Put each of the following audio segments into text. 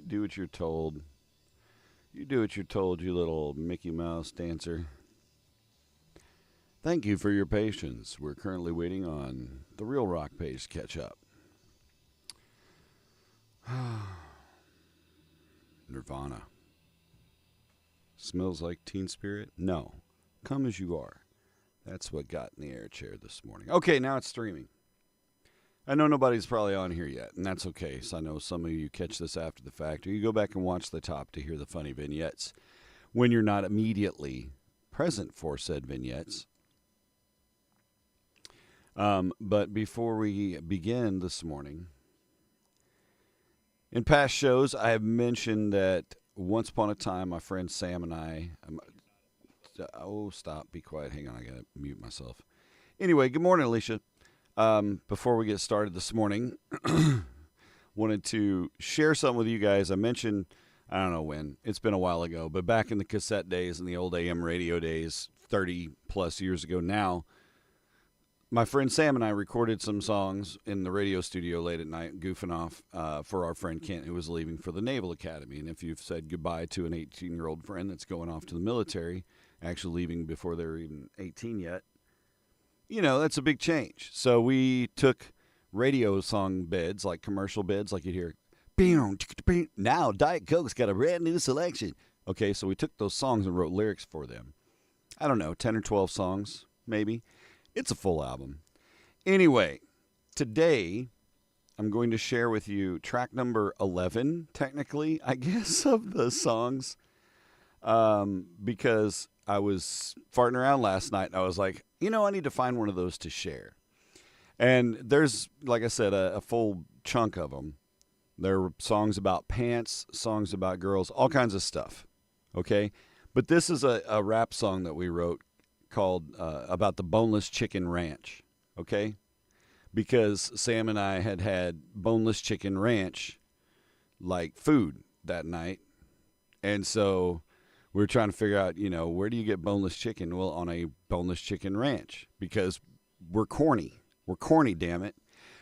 do what you're told. You do what you're told, you little Mickey Mouse dancer. Thank you for your patience. We're currently waiting on the Real Rock page to catch up. Nirvana. Smells like Teen Spirit? No. Come as you are. That's what got in the air chair this morning. Okay, now it's streaming. I know nobody's probably on here yet, and that's okay. So I know some of you catch this after the fact, or you go back and watch the top to hear the funny vignettes when you're not immediately present for said vignettes. But before we begin this morning, in past shows, I have mentioned that once upon a time, my friend Sam and I... oh, stop. Be quiet. Hang on. I got to mute myself. Anyway, good morning, Alicia. Before we get started this morning, wanted to share something with you guys. I mentioned, I don't know when, it's been a while ago, but back in the cassette days and the old AM radio days, 30 plus years ago now, my friend Sam and I recorded some songs in the radio studio late at night, goofing off for our friend Kent, who was leaving for the Naval Academy. And if you've said goodbye to an 18-year-old friend that's going off to the military, actually leaving before they're even 18 yet, you know, that's a big change. So we took radio song beds, like commercial beds, like you'd hear, now Diet Coke's got a brand new selection. Okay, so we took those songs and wrote lyrics for them. I don't know, 10 or 12 songs, maybe. It's a full album. Anyway, today I'm going to share with you track number 11, technically, I guess, of the songs. Because I was farting around last night and I was like, you know, I need to find one of those to share. And there's, like I said, a full chunk of them. There are songs about pants, songs about girls, all kinds of stuff. Okay? But this is a rap song that we wrote called about the boneless chicken ranch. Okay? Because Sam and I had boneless chicken ranch like food that night. And so we were trying to figure out, you know, where do you get boneless chicken? Well, on a boneless chicken ranch, because we're corny. We're corny, damn it.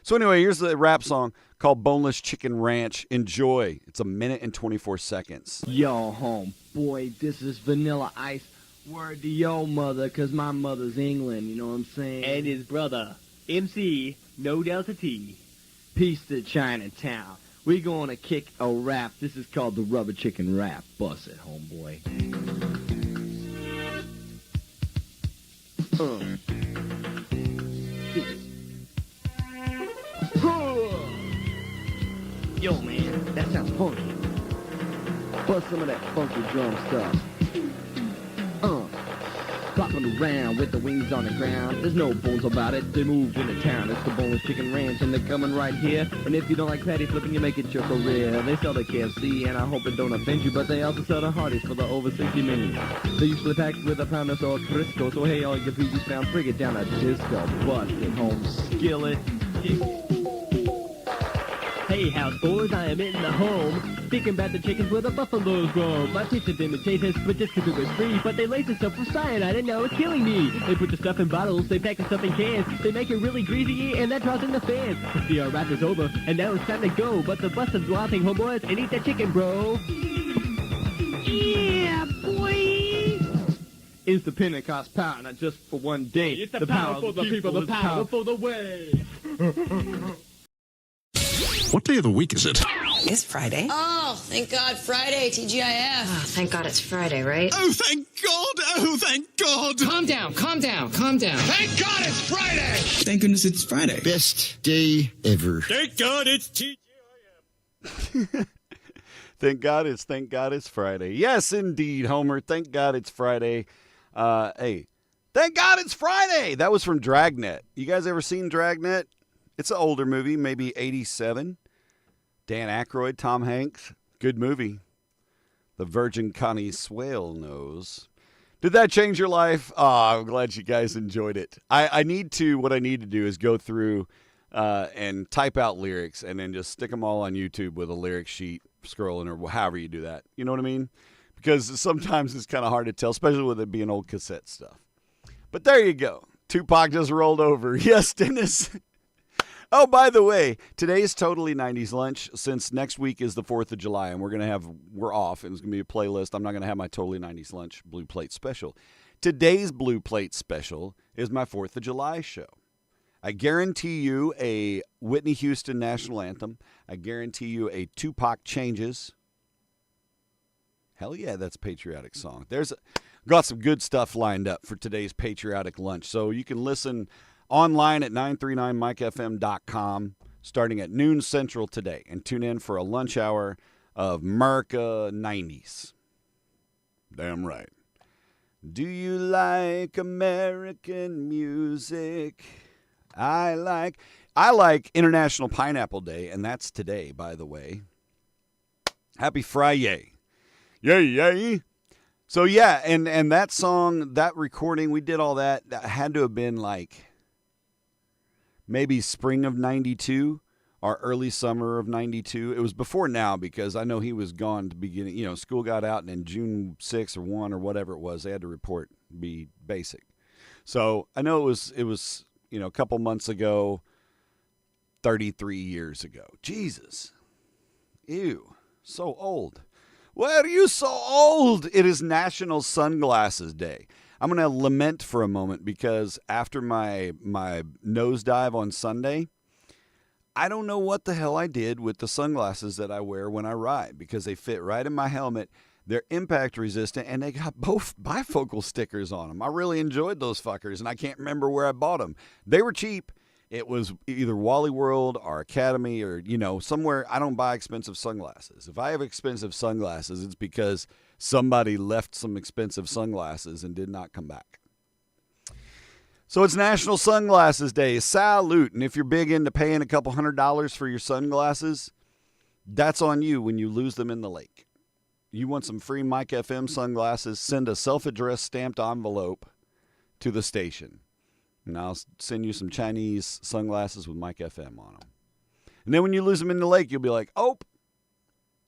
So anyway, here's the rap song called Boneless Chicken Ranch. Enjoy. It's 1 minute and 24 seconds. Yo, home, boy, this is Vanilla Ice. Word to yo mother, cause my mother's England, you know what I'm saying? And his brother, MC, no Delta T. Peace to Chinatown. We gonna kick a rap. This is called the Rubber Chicken Rap. Bust it, homeboy. Yo, man, that sounds funky. Bust some of that funky drum stuff. Flopping around with the wings on the ground. There's no bones about it. They moved into town. It's the Boneless Chicken Ranch, and they're coming right here. And if you don't like patty flipping, you make it your career. They sell the KFC, and I hope it don't offend you, but they also sell the Hardee's for the over 60 menu. They usually packed with a pound or so of Crisco. So hey, all you people found, bring it down a disco. Bust it, home skillet. Hey, houseboys, I am in the home. Thinking about the chickens where the buffaloes roam. My taste of imitators, but just 'cause it was free. But they lace the stuff with cyanide and now it's killing me. They put the stuff in bottles, they pack the stuff in cans. They make it really greasy and that draws in the fans. The rap is over and now it's time to go. But the bus is laughing, homeboys, and eat that chicken, bro. Yeah, boy! It's the Pentecost power, not just for one day. It's the power for the people, the power for the way. What day of the week is it? It's Friday. Oh, thank God, Friday, TGIF. Oh, thank God it's Friday, right? Oh, thank God! Oh, thank God! Calm down, calm down, calm down. Thank God it's Friday! Thank goodness it's Friday. Best day ever. Thank God it's TGIF. Thank God it's Friday. Yes, indeed, Homer. Thank God it's Friday. Hey, thank God it's Friday. That was from Dragnet. You guys ever seen Dragnet? It's an older movie, maybe 87. Dan Aykroyd, Tom Hanks. Good movie. The Virgin Connie Swale knows. Did that change your life? Oh, I'm glad you guys enjoyed it. What I need to do is go through and type out lyrics and then just stick them all on YouTube with a lyric sheet scrolling or however you do that. You know what I mean? Because sometimes it's kind of hard to tell, especially with it being old cassette stuff. But there you go. Tupac just rolled over. Yes, Dennis. Oh, by the way, today's Totally 90s lunch, since next week is the 4th of July, and we're off, and it's going to be a playlist. I'm not going to have my Totally 90s lunch Blue Plate special. Today's Blue Plate special is my 4th of July show. I guarantee you a Whitney Houston national anthem. I guarantee you a Tupac Changes. Hell yeah, that's a patriotic song. Got some good stuff lined up for today's patriotic lunch. So you can listen online at 939mikefm.com starting at noon Central today and tune in for a lunch hour of America 90s. Damn right. Do you like American music? I like International Pineapple Day, and that's today, by the way. Happy Friday. Yay, yay. So, yeah, and that song, that recording, we did all that. That had to have been like maybe spring of 92 or early summer of 92. It was before now because I know he was gone to beginning. School got out, and then June 6th or 1 or whatever it was, they had to report, be basic. So I know it was a couple months ago, 33 years ago. Jesus. Ew. So old. Why are you so old? It is National Sunglasses Day. I'm going to lament for a moment because after my nosedive on Sunday, I don't know what the hell I did with the sunglasses that I wear when I ride because they fit right in my helmet. They're impact resistant, and they got both bifocal stickers on them. I really enjoyed those fuckers, and I can't remember where I bought them. They were cheap. It was either Wally World or Academy or, somewhere. I don't buy expensive sunglasses. If I have expensive sunglasses, it's because somebody left some expensive sunglasses and did not come back. So it's National Sunglasses Day. Salute. And if you're big into paying a couple $100 for your sunglasses, that's on you when you lose them in the lake. You want some free Mike FM sunglasses, send a self-addressed stamped envelope to the station. And I'll send you some Chinese sunglasses with Mike FM on them. And then when you lose them in the lake, you'll be like, oh,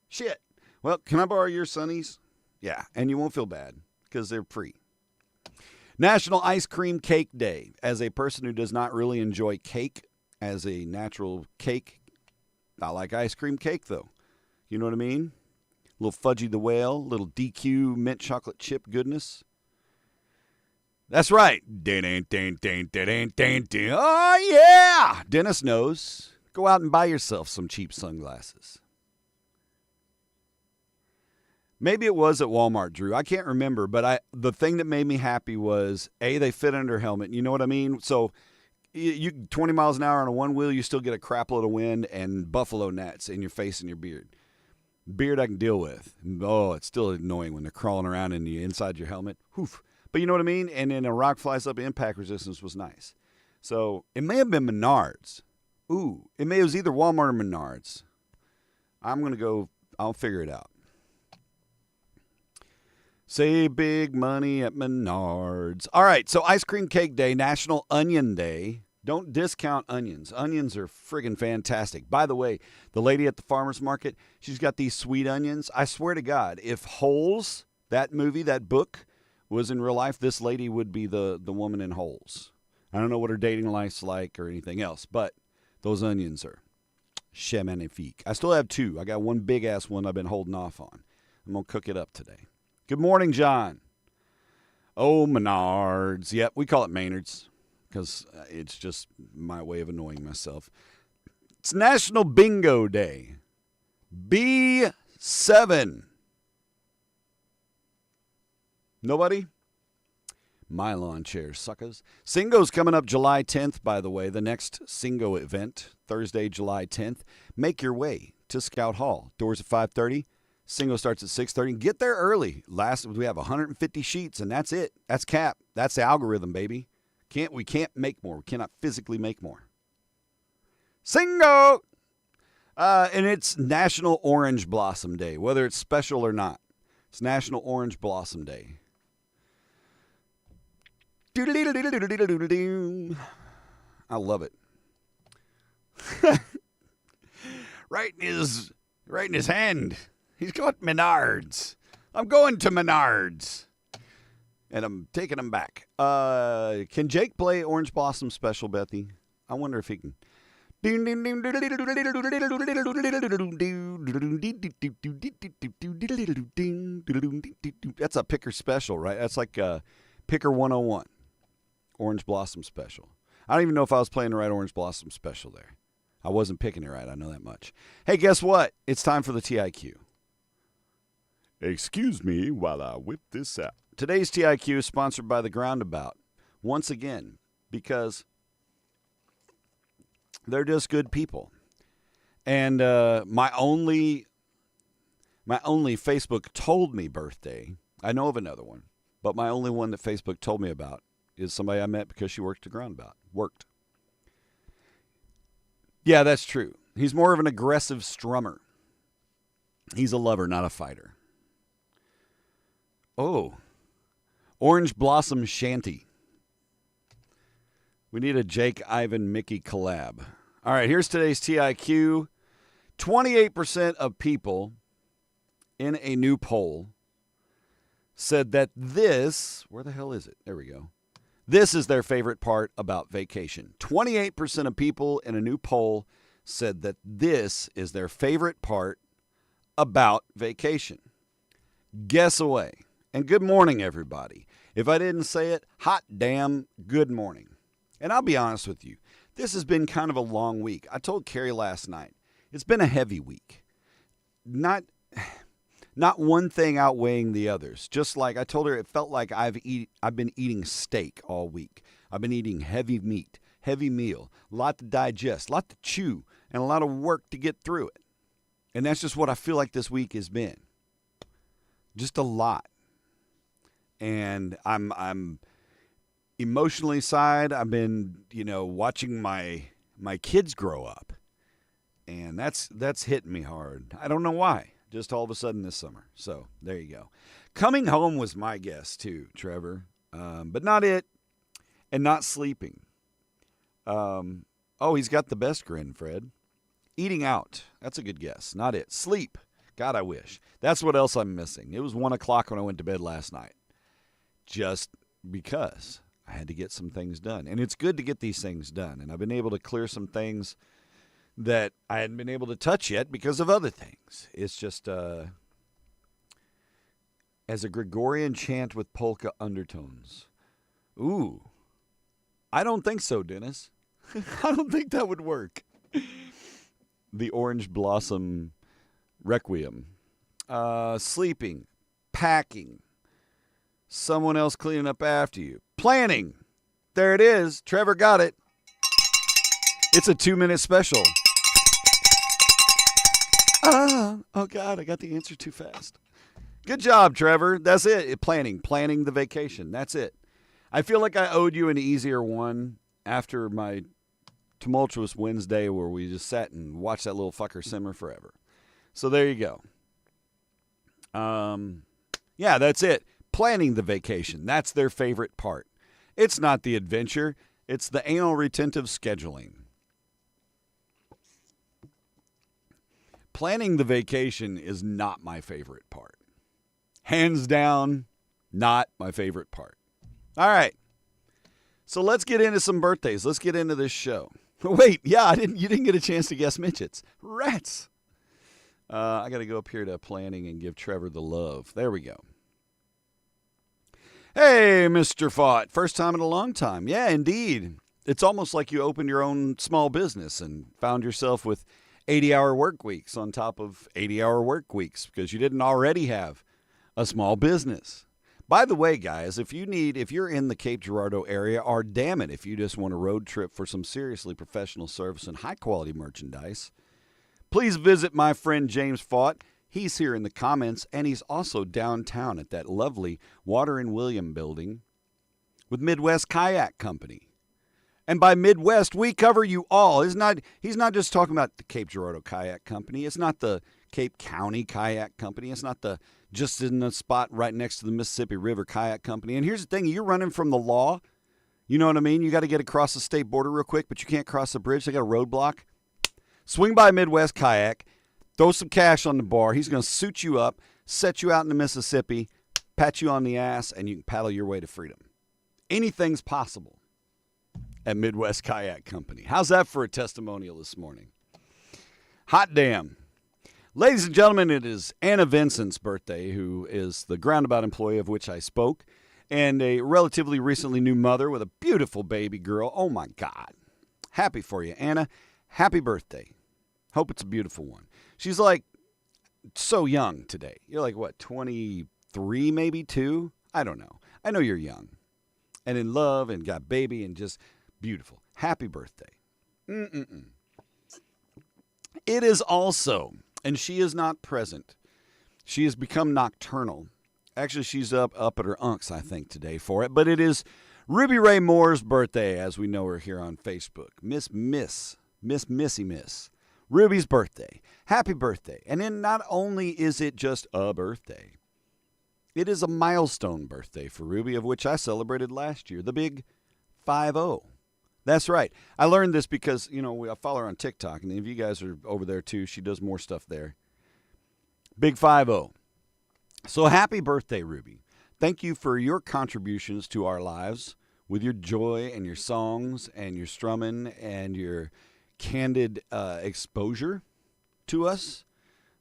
shit. Well, can I borrow your sunnies? Yeah, and you won't feel bad because they're free. National Ice Cream Cake Day. As a person who does not really enjoy cake as a natural cake, I like ice cream cake, though. You know what I mean? Little Fudgy the Whale, little DQ mint chocolate chip goodness. That's right. Oh, yeah. Dennis knows. Go out and buy yourself some cheap sunglasses. Maybe it was at Walmart, Drew. I can't remember, but the thing that made me happy was, A, they fit under helmet. You know what I mean? So you 20 miles an hour on a one wheel, you still get a crap load of wind and buffalo gnats in your face and your beard. Beard I can deal with. Oh, it's still annoying when they're crawling around inside your helmet. Oof. But you know what I mean? And then a rock flies up, impact resistance was nice. So it may have been Menards. Ooh, it was either Walmart or Menards. I'm going to go, I'll figure it out. Save big money at Menards. All right, so Ice Cream Cake Day, National Onion Day. Don't discount onions. Onions are friggin' fantastic. By the way, the lady at the farmer's market, she's got these sweet onions. I swear to God, if Holes, that movie, that book, was in real life, this lady would be the woman in Holes. I don't know what her dating life's like or anything else, but those onions are chez magnifique. I still have two. I got one big-ass one I've been holding off on. I'm going to cook it up today. Good morning, John. Oh, Menards. Yep, we call it Maynard's because it's just my way of annoying myself. It's National Bingo Day. B7. Nobody? My lawn chair, suckers. Singo's coming up July 10th, by the way. The next Singo event, Thursday, July 10th. Make your way to Scout Hall. Doors at 5:30. Singo starts at 6:30. Get there early. We have 150 sheets, and that's it. That's cap. That's the algorithm, baby. We can't make more. We cannot physically make more. Singo! And it's National Orange Blossom Day, whether it's special or not. It's National Orange Blossom Day. I love it. Right in his hand. He's got Menards. I'm going to Menards. And I'm taking him back. Can Jake play Orange Blossom Special, Bethy? I wonder if he can. That's a picker special, right? That's like a Picker 101, Orange Blossom special. I don't even know if I was playing the right Orange Blossom special there. I wasn't picking it right. I know that much. Hey, guess what? It's time for the TIQ. Excuse me while I whip this out. Today's TIQ is sponsored by the Groundabout. Once again, because they're just good people. And my only Facebook told me birthday, I know of another one, but my only one that Facebook told me about is somebody I met because she worked at Groundabout. Worked. Yeah, that's true. He's more of an aggressive strummer. He's a lover, not a fighter. Oh, Orange Blossom Shanty. We need a Jake, Ivan, Mickey collab. All right, here's today's TIQ. 28% of people in a new poll said that this, where the hell is it? There we go. This is their favorite part about vacation. 28% of people in a new poll said that this is their favorite part about vacation. Guess away. And good morning, everybody. If I didn't say it, hot damn good morning. And I'll be honest with you, this has been kind of a long week. I told Carrie last night, it's been a heavy week. Not one thing outweighing the others. Just like I told her, it felt like I've been eating steak all week. I've been eating heavy meat, heavy meal, a lot to digest, a lot to chew, and a lot of work to get through it. And that's just what I feel like this week has been. Just a lot. And I'm emotionally side. I've been, watching my kids grow up. And that's hitting me hard. I don't know why. Just all of a sudden this summer. So there you go. Coming home was my guess too, Trevor. But not it. And not sleeping. He's got the best grin, Fred. Eating out. That's a good guess. Not it. Sleep. God, I wish. That's what else I'm missing. It was 1 o'clock when I went to bed last night. Just because I had to get some things done. And it's good to get these things done. And I've been able to clear some things that I hadn't been able to touch yet because of other things. It's just as a Gregorian chant with polka undertones. Ooh. I don't think so, Dennis. I don't think that would work. The Orange Blossom Requiem. Sleeping. Packing. Someone else cleaning up after you. Planning. There it is. Trevor got it. It's a 2-minute special. Oh God, I got the answer too fast. Good job, Trevor. That's it. Planning the vacation. That's it. I feel like I owed you an easier one after my tumultuous Wednesday where we just sat and watched that little fucker simmer forever. So there you go. Yeah, that's it. Planning the vacation. That's their favorite part. It's not the adventure. It's the anal retentive scheduling. Planning the vacation is not my favorite part. Hands down, not my favorite part. All right. So let's get into some birthdays. Let's get into this show. Wait, yeah, you didn't get a chance to guess Mitch's. Rats. I got to go up here to planning and give Trevor the love. There we go. Hey, Mr. Fott. First time in a long time. Yeah, indeed. It's almost like you opened your own small business and found yourself with 80-hour work weeks on top of 80-hour work weeks because you didn't already have a small business. By the way, guys, if you're in the Cape Girardeau area, or damn it, if you just want a road trip for some seriously professional service and high-quality merchandise, please visit my friend James Fott. He's here in the comments, and he's also downtown at that lovely Water and William building with Midwest Kayak Company. And by Midwest, we cover you all. He's not just talking about the Cape Girardeau Kayak Company. It's not the Cape County Kayak Company. It's not the just in the spot right next to the Mississippi River Kayak Company. And here's the thing. You're running from the law. You know what I mean? You got to get across the state border real quick, but you can't cross the bridge. They got a roadblock. Swing by Midwest Kayak. Throw some cash on the bar. He's going to suit you up, set you out in the Mississippi, pat you on the ass, and you can paddle your way to freedom. Anything's possible at Midwest Kayak Company. How's that for a testimonial this morning? Hot damn. Ladies and gentlemen, it is Anna Vincent's birthday, who is the Groundabout employee of which I spoke, and a relatively recently new mother with a beautiful baby girl. Oh, my God. Happy for you, Anna. Happy birthday. Hope it's a beautiful one. She's like so young today. You're like, what, 23, maybe 2? I don't know. I know you're young and in love and got baby and just beautiful. Happy birthday. It is also, and she is not present, she has become nocturnal. Actually, she's up at her unc's, I think, today for it. But it is Ruby Ray Moore's birthday, as we know her here on Facebook. Miss Missy Miss. Ruby's birthday. Happy birthday. And then not only is it just a birthday, it is a milestone birthday for Ruby, of which I celebrated last year, the big 5-0. That's right. I learned this because, I follow her on TikTok, and if you guys are over there too, she does more stuff there. Big 5-0. So happy birthday, Ruby. Thank you for your contributions to our lives with your joy and your songs and your strumming and your candid exposure to us.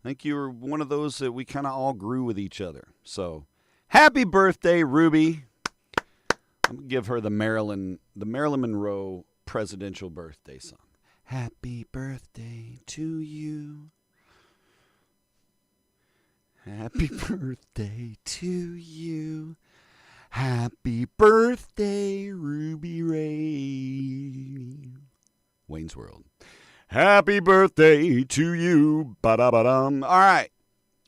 I think you were one of those that we kind of all grew with each other. So happy birthday, Ruby. I'm going to give her the Marilyn Monroe presidential birthday song. Happy birthday to you. Happy birthday to you. Happy birthday, Ruby Ray. Wayne's World. Happy birthday to you. Ba-da-ba-dum. All right.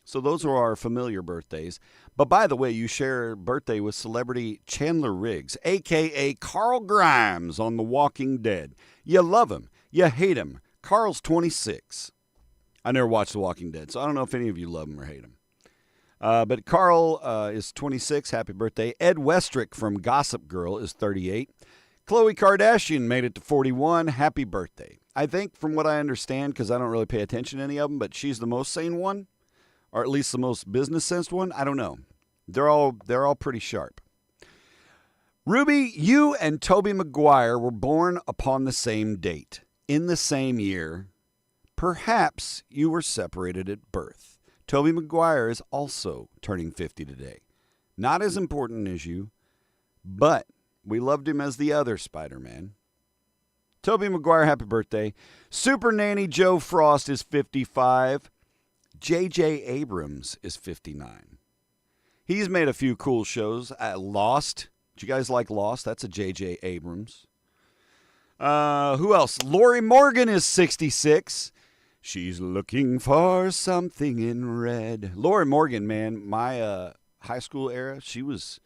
So those are our familiar birthdays. But by the way, you share a birthday with celebrity Chandler Riggs, a.k.a. Carl Grimes on The Walking Dead. You love him. You hate him. Carl's 26. I never watched The Walking Dead, so I don't know if any of you love him or hate him. But Carl is 26. Happy birthday. Ed Westrick from Gossip Girl is 38. Khloe Kardashian made it to 41. Happy birthday. I think from what I understand, because I don't really pay attention to any of them, but she's the most sane one, or at least the most business-sensed one. I don't know. They're all pretty sharp. Ruby, you and Tobey Maguire were born upon the same date, in the same year. Perhaps you were separated at birth. Tobey Maguire is also turning 50 today. Not as important as you, but we loved him as the other Spider-Man. Tobey Maguire, happy birthday. Super Nanny Joe Frost is 55. J.J. Abrams is 59. He's made a few cool shows. Lost. Did you guys like Lost? That's a J.J. Abrams. Who else? Lori Morgan is 66. She's looking for something in red. Lori Morgan, man, my high school era, she was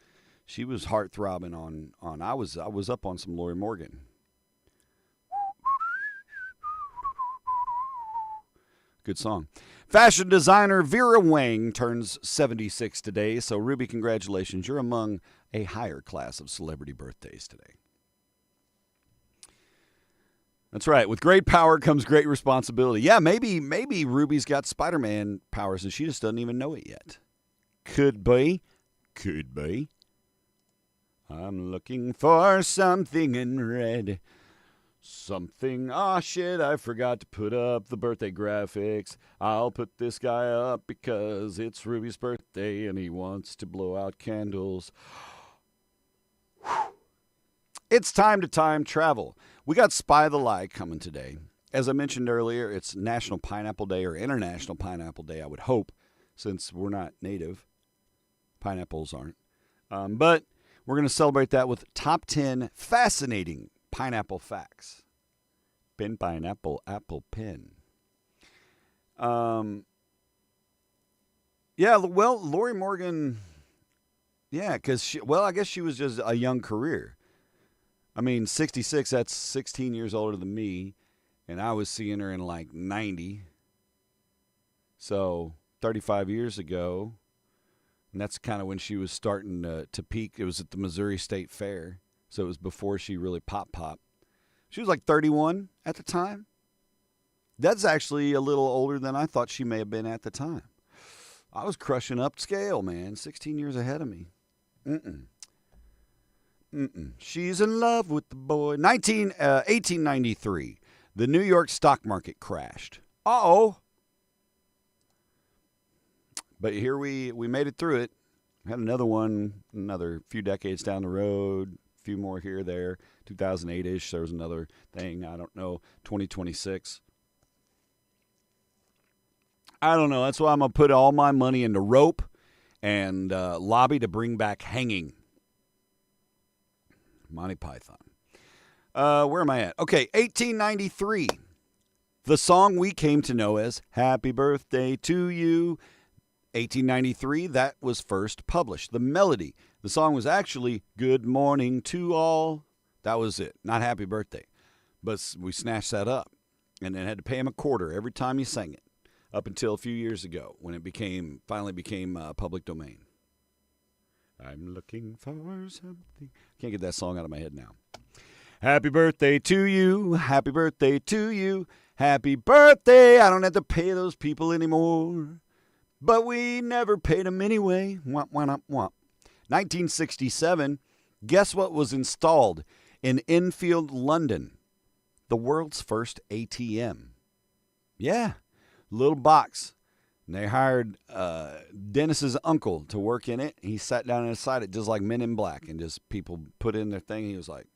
heart-throbbing on I was up on some Lori Morgan. Good song. Fashion designer Vera Wang turns 76 today. So, Ruby, congratulations. You're among a higher class of celebrity birthdays today. That's right. With great power comes great responsibility. Yeah, maybe Ruby's got Spider-Man powers and she just doesn't even know it yet. Could be. Could be. I'm looking for something in red. Something, shit, I forgot to put up the birthday graphics. I'll put this guy up because it's Ruby's birthday and he wants to blow out candles. It's time to time travel. We got Spy the Lie coming today. As I mentioned earlier, it's National Pineapple Day or International Pineapple Day, I would hope, since we're not native. Pineapples aren't. But we're going to celebrate that with top 10 fascinating pineapple facts. Pin, pineapple, apple, pin. Yeah, well, Lori Morgan, yeah, because I guess she was just a young career. I mean, 66, that's 16 years older than me, and I was seeing her in like 90. So 35 years ago, and that's kind of when she was starting to peak. It was at the Missouri State Fair. So it was before she really popped. She was like 31 at the time. That's actually a little older than I thought she may have been at the time. I was crushing up scale, man. 16 years ahead of me. She's in love with the boy. 1893, the New York stock market crashed. Uh-oh. But here we made it through it. Had another one, another few decades down the road, a few more here, there. 2008-ish, there was another thing. I don't know, 2026. I don't know. That's why I'm going to put all my money into rope and lobby to bring back hanging. Monty Python. Where am I at? Okay, 1893. The song we came to know as Happy Birthday to You. 1893, that was first published. The melody. The song was actually Good Morning to All. That was it. Not Happy Birthday. But we snatched that up and then had to pay him a quarter every time he sang it up until a few years ago when it finally became public domain. I'm looking for something. Can't get that song out of my head now. Happy birthday to you. Happy birthday to you. Happy birthday. I don't have to pay those people anymore. But we never paid them anyway. Womp, womp, womp. 1967. Guess what was installed in Enfield, London? The world's first ATM. Yeah. Little box. And they hired Dennis's uncle to work in it. He sat down inside it just like Men in Black. And just people put in their thing. He was like,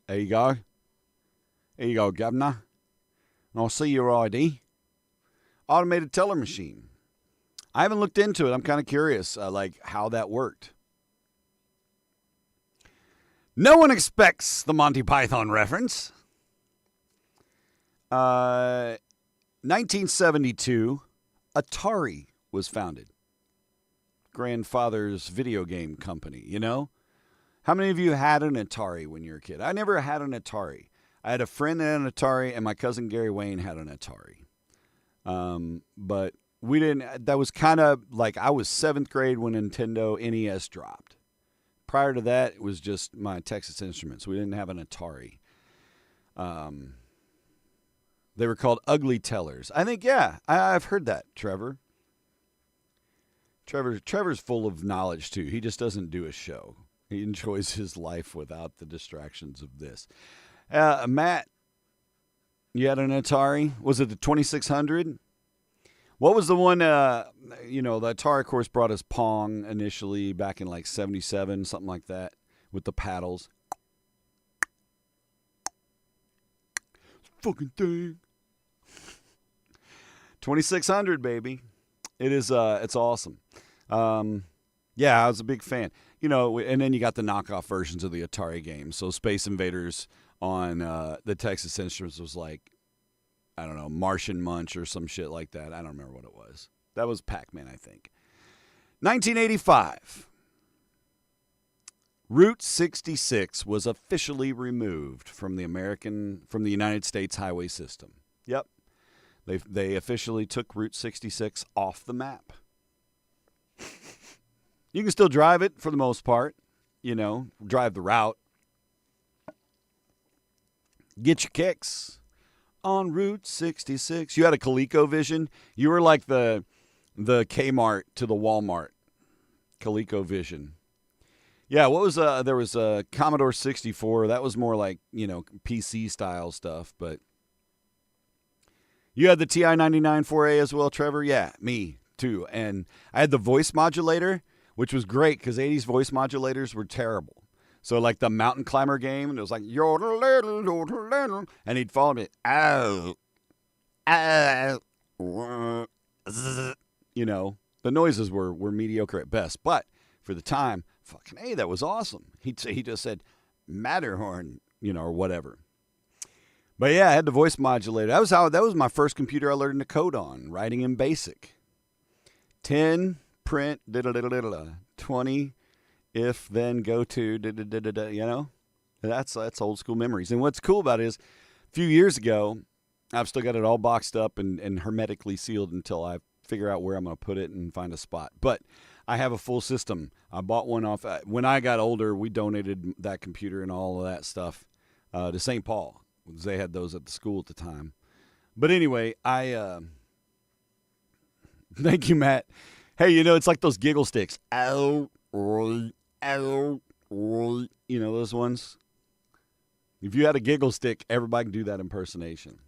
there you go. There you go, governor. And I'll see your ID. Automated teller machine. I haven't looked into it. I'm kind of curious, like how that worked. No one expects the Monty Python reference. 1972, Atari was founded. Grandfather's video game company, you know? How many of you had an Atari when you were a kid? I never had an Atari. I had a friend that had an Atari, and my cousin Gary Wayne had an Atari. But we didn't, that was kind of like I was 7th grade when Nintendo NES dropped. Prior to that, it was just my Texas Instruments. We didn't have an Atari. They were called ugly tellers. I think, yeah, I've heard that, Trevor. Trevor's full of knowledge, too. He just doesn't do a show. He enjoys his life without the distractions of this. Matt, you had an Atari? Was it the 2600? What was the one, the Atari, of course, brought us Pong initially back in like 77, something like that, with the paddles. Fucking thing. 2600, baby. It is, it's awesome. Yeah, I was a big fan. You know, and then you got the knockoff versions of the Atari games. So Space Invaders on the Texas Instruments was like, I don't know, Martian Munch or some shit like that. I don't remember what it was. That was Pac-Man, I think. 1985. Route 66 was officially removed from the United States highway system. Yep. They officially took Route 66 off the map. You can still drive it for the most part, drive the route. Get your kicks on Route 66. You had a ColecoVision. You were like the Kmart to the Walmart. ColecoVision. Yeah, what was there was a Commodore 64. That was more like, PC style stuff, but you had the TI-99 4A as well, Trevor? Yeah, me too. And I had the voice modulator, which was great because 80s voice modulators were terrible. So like the mountain climber game, and it was like, and he'd follow me. The noises were mediocre at best. But for the time, fucking hey, that was awesome. He just said Matterhorn, or whatever. But yeah, I had the voice modulator. That was my first computer I learned to code on, writing in BASIC. 10, print, 20, if, then, go to, That's old school memories. And what's cool about it is, a few years ago, I've still got it all boxed up and hermetically sealed until I figure out where I'm going to put it and find a spot. But I have a full system. I bought one off. When I got older, we donated that computer and all of that stuff to St. Paul. They had those at the school at the time. But anyway, thank you, Matt. Hey, it's like those giggle sticks. Ow, ow. you know those ones? If you had a giggle stick, everybody can do that impersonation.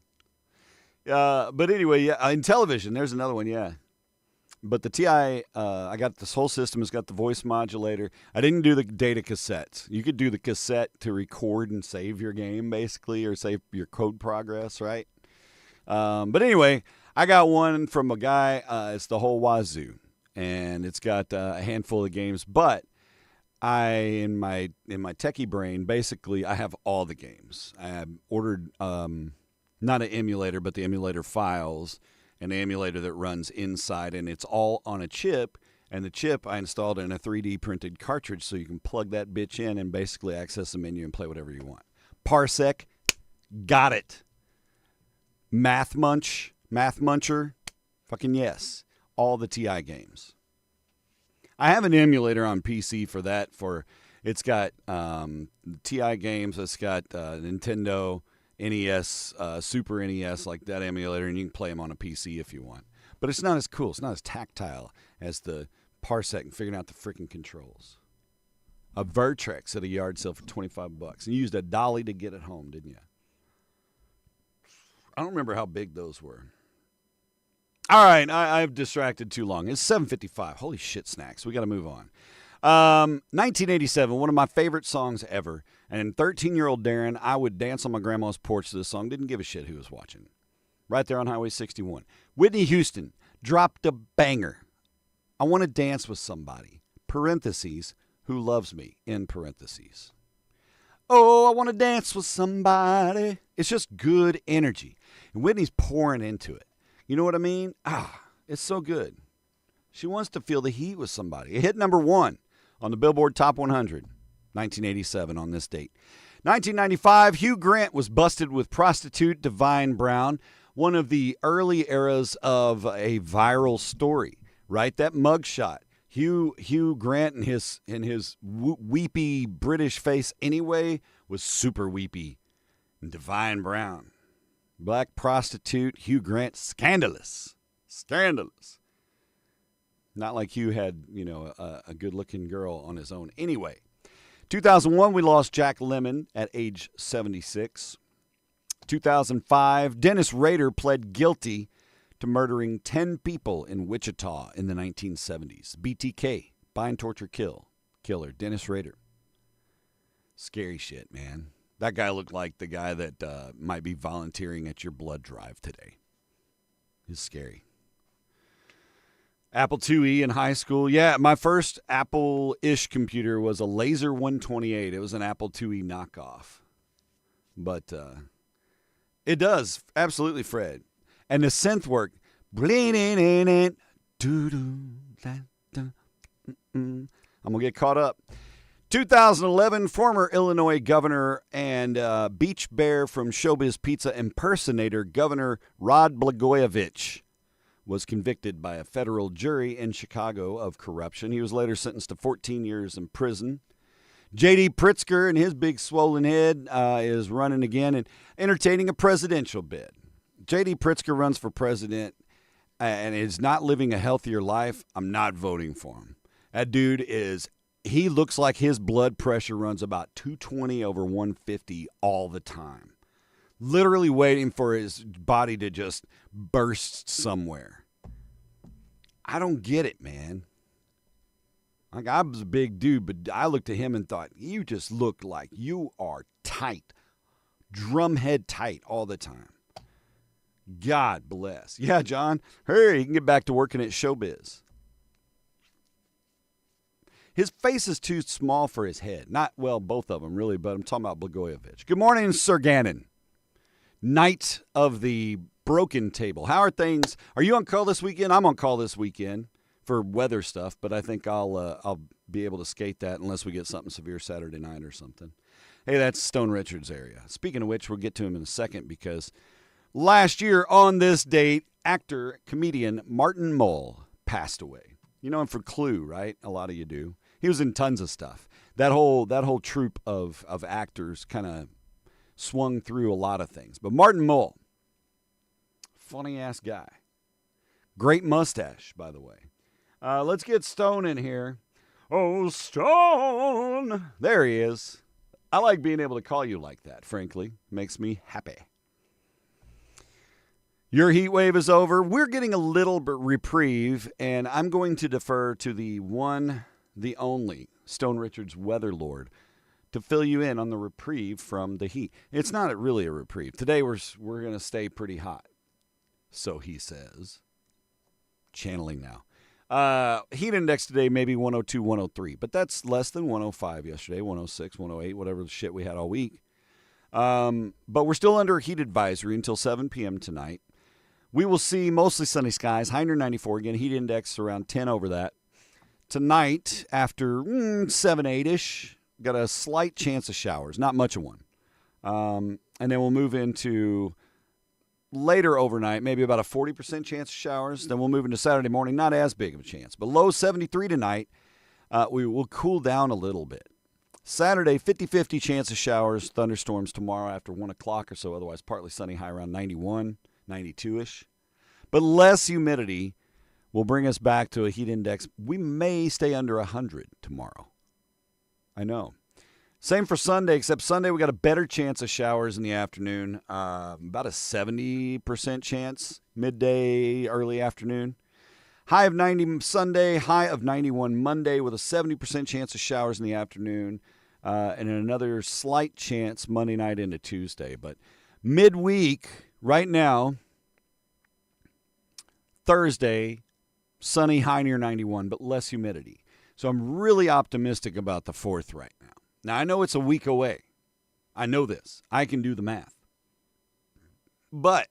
But anyway, yeah, in television, there's another one, yeah. But the TI, I got this whole system. It's got the voice modulator. I didn't do the data cassettes. You could do the cassette to record and save your game, basically, or save your code progress, right? But anyway, I got one from a guy. It's the whole wazoo, and it's got a handful of games. But in my techie brain, basically, I have all the games. I have ordered not an emulator, but the emulator files. An emulator that runs inside, and it's all on a chip. And the chip I installed in a 3D printed cartridge, so you can plug that bitch in and basically access the menu and play whatever you want. Parsec, got it. Math Muncher, fucking yes. All the TI games. I have an emulator on PC for that. It's got TI games. It's got Nintendo, NES, Super NES, like that emulator, and you can play them on a PC if you want. But it's not as cool. It's not as tactile as the Parsec and figuring out the freaking controls. A Vertrex at a yard sale for $25. And you used a dolly to get it home, didn't you? I don't remember how big those were. All right, I've distracted too long. It's 7:55. Holy shit, snacks. We got to move on. 1987, one of my favorite songs ever. And 13-year-old Darren, I would dance on my grandma's porch to this song. Didn't give a shit who was watching. Right there on Highway 61. Whitney Houston dropped a banger. I want to dance with somebody. Parentheses, who loves me, in parentheses. Oh, I want to dance with somebody. It's just good energy. And Whitney's pouring into it. You know what I mean? It's so good. She wants to feel the heat with somebody. It hit number 1 on the Billboard Top 100, 1987 on this date. 1995, Hugh Grant was busted with prostitute Divine Brown, one of the early eras of a viral story, right? That mugshot. Hugh Grant and his weepy British face anyway was super weepy. And Divine Brown, black prostitute, Hugh Grant, scandalous. Not like Hugh had, a good-looking girl on his own. Anyway, 2001, we lost Jack Lemmon at age 76. 2005, Dennis Rader pled guilty to murdering 10 people in Wichita in the 1970s. BTK, bind, torture, killer, Dennis Rader. Scary shit, man. That guy looked like the guy that might be volunteering at your blood drive today. It's scary. Apple IIe in high school. Yeah, my first Apple-ish computer was a Laser 128. It was an Apple IIe knockoff. But it does. Absolutely, Fred. And the synth work. I'm going to get caught up. 2011, former Illinois governor and beach bear from Showbiz Pizza impersonator Governor Rod Blagojevich was convicted by a federal jury in Chicago of corruption. He was later sentenced to 14 years in prison. J.D. Pritzker and his big swollen head is running again and entertaining a presidential bid. J.D. Pritzker runs for president and is not living a healthier life. I'm not voting for him. That dude he looks like his blood pressure runs about 220 over 150 all the time. Literally waiting for his body to just burst somewhere. I don't get it, man. Like, I was a big dude, but I looked at him and thought, you just look like you are tight. Drumhead tight all the time. God bless. Yeah, John. Hurry, you can get back to working at Showbiz. His face is too small for his head. Both of them, really, but I'm talking about Blagojevich. Good morning, Sir Gannon. Knight of the Broken Table. How are things? Are you on call this weekend? I'm on call this weekend for weather stuff, but I think I'll be able to skate that unless we get something severe Saturday night or something. Hey, that's Stone Richards area. Speaking of which, we'll get to him in a second because last year on this date, actor, comedian Martin Mull passed away. You know him for Clue, right? A lot of you do. He was in tons of stuff. That whole troupe of actors kind of swung through a lot of things. But Martin Mull, funny-ass guy. Great mustache, by the way. Let's get Stone in here. Oh, Stone. There he is. I like being able to call you like that, frankly. Makes me happy. Your heat wave is over. We're getting a little bit reprieve, and I'm going to defer to the one, the only Stone Richards Weather Lord to fill you in on the reprieve from the heat. It's not really a reprieve. Today we're going to stay pretty hot. So he says. Channeling now. Heat index today maybe 102, 103, but that's less than 105 yesterday, 106, 108, whatever the shit we had all week. But we're still under a heat advisory until 7 p.m. tonight. We will see mostly sunny skies, high near 94. Again, heat index around 10 over that. Tonight, after 7, 8-ish, got a slight chance of showers, not much of one. And then we'll move into later overnight, maybe about a 40% chance of showers. Then we'll move into Saturday morning, not as big of a chance. But low 73 tonight. We will cool down a little bit. Saturday, 50-50 chance of showers, thunderstorms tomorrow after 1 o'clock or so. Otherwise, partly sunny, high around 91, 92-ish. But less humidity will bring us back to a heat index. We may stay under 100 tomorrow. I know. Same for Sunday, except Sunday we got a better chance of showers in the afternoon. About a 70% chance, midday, early afternoon. High of 90 Sunday, high of 91 Monday with a 70% chance of showers in the afternoon. And another slight chance Monday night into Tuesday. But midweek, right now, Thursday, sunny, high near 91, but less humidity. So I'm really optimistic about the 4th right now. Now, I know it's a week away. I know this. I can do the math. But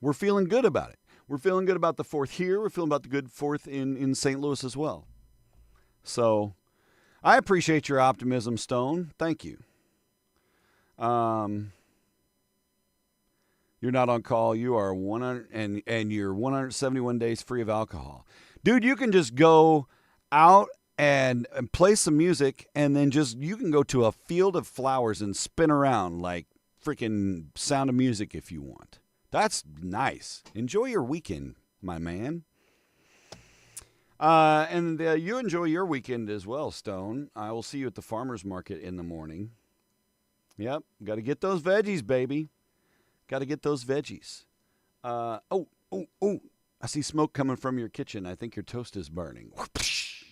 we're feeling good about it. We're feeling good about the 4th here. We're feeling about the good 4th in St. Louis as well. So I appreciate your optimism, Stone. Thank you. You're not on call. You are 100 and you're 171 days free of alcohol. Dude, you can just go out and play some music, and then you can go to a field of flowers and spin around like freaking Sound of Music if you want. That's nice. Enjoy your weekend, my man. And you enjoy your weekend as well, Stone. I will see you at the farmer's market in the morning. Yep, got to get those veggies, baby. Got to get those veggies. Oh, I see smoke coming from your kitchen. I think your toast is burning.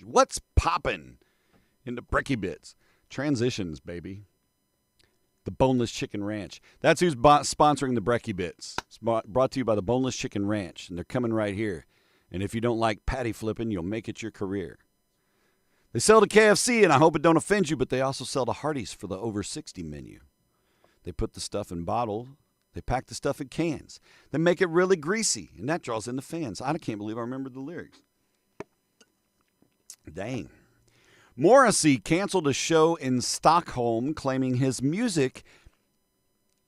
What's popping into Brekkie Bits? Transitions, baby. The Boneless Chicken Ranch. That's who's sponsoring the Brekkie Bits. It's brought to you by the Boneless Chicken Ranch, and they're coming right here. And if you don't like patty flipping, you'll make it your career. They sell to KFC, and I hope it don't offend you, but they also sell to Hardee's for the over 60 menu. They put the stuff in bottles. They pack the stuff in cans. They make it really greasy, and that draws in the fans. I can't believe I remembered the lyrics. Dang. Morrissey canceled a show in Stockholm claiming his music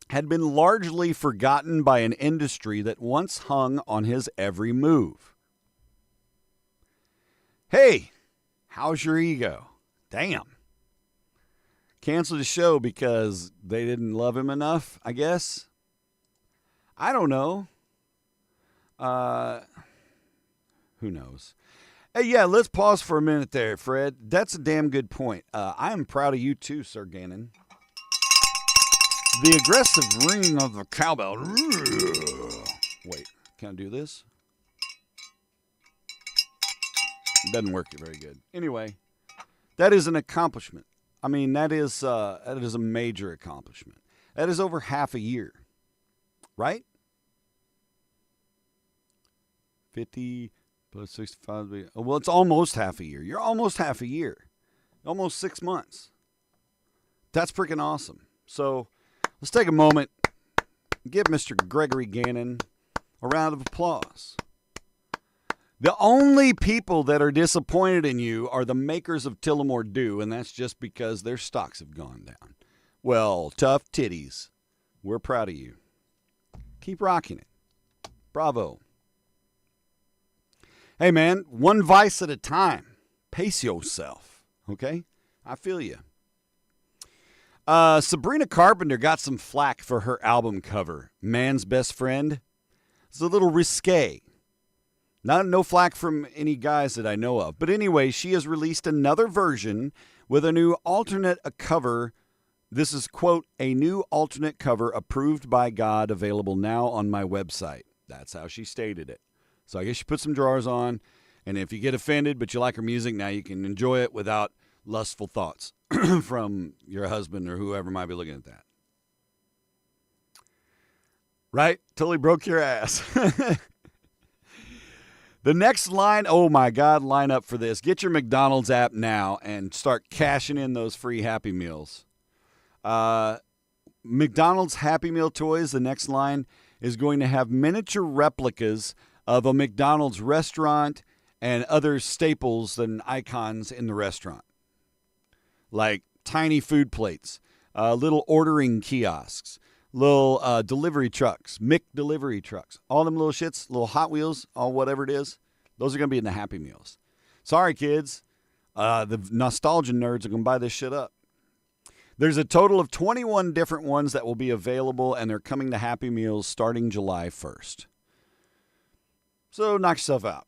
had been largely forgotten by an industry that once hung on his every move. Hey, how's your ego? Damn. Canceled the show because they didn't love him enough, I guess. I don't know. Who knows? Hey, yeah, let's pause for a minute there, Fred. That's a damn good point. I am proud of you too, Sir Gannon. The aggressive ringing of the cowbell. Wait, can I do this? It doesn't work very good. Anyway, that is an accomplishment. I mean, that is a major accomplishment. That is over half a year, right? 50 plus 65. Well, it's almost half a year. You're almost half a year. Almost 6 months. That's freaking awesome. So let's take a moment and give Mr. Gregory Gannon a round of applause. The only people that are disappointed in you are the makers of Tillamore Dew, and that's just because their stocks have gone down. Well, tough titties. We're proud of you. Keep rocking it. Bravo. Hey, man, one vice at a time. Pace yourself, okay? I feel you. Sabrina Carpenter got some flack for her album cover, Man's Best Friend. It's a little risque. No flack from any guys that I know of. But anyway, she has released another version with a new alternate cover. This is, quote, a new alternate cover approved by God, available now on my website. That's how she stated it. So I guess you put some drawers on, and if you get offended but you like her music, now you can enjoy it without lustful thoughts from your husband or whoever might be looking at that. Right? Totally broke your ass. The next line, oh my God, line up for this. Get your McDonald's app now and start cashing in those free Happy Meals. McDonald's Happy Meal toys, the next line, is going to have miniature replicas of a McDonald's restaurant and other staples and icons in the restaurant. Like tiny food plates, little ordering kiosks, little delivery trucks, delivery trucks, all them little shits, little Hot Wheels, all whatever it is, those are going to be in the Happy Meals. Sorry, kids. The nostalgia nerds are going to buy this shit up. There's a total of 21 different ones that will be available, and they're coming to Happy Meals starting July 1st. So knock yourself out.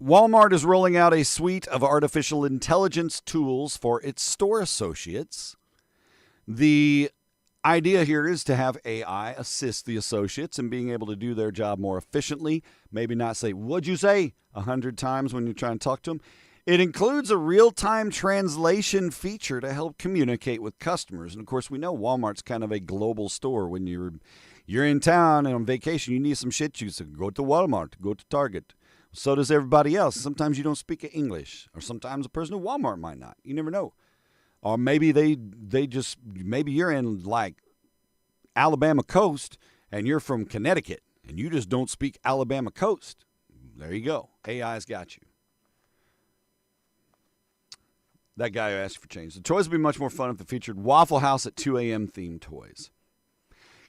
Walmart is rolling out a suite of artificial intelligence tools for its store associates. The idea here is to have AI assist the associates in being able to do their job more efficiently. Maybe not say, "What'd you say?" 100 times when you're trying to talk to them. It includes a real-time translation feature to help communicate with customers. And, of course, we know Walmart's kind of a global store. When you're in town and on vacation, you need some shit, you go to Walmart, go to Target. So does everybody else. Sometimes you don't speak English, or sometimes a person at Walmart might not. You never know. Or maybe maybe you're in, like, Alabama coast, and you're from Connecticut, and you just don't speak Alabama coast. There you go. AI's got you. That guy who asked for change. The toys would be much more fun if they featured Waffle House at 2 a.m. themed toys.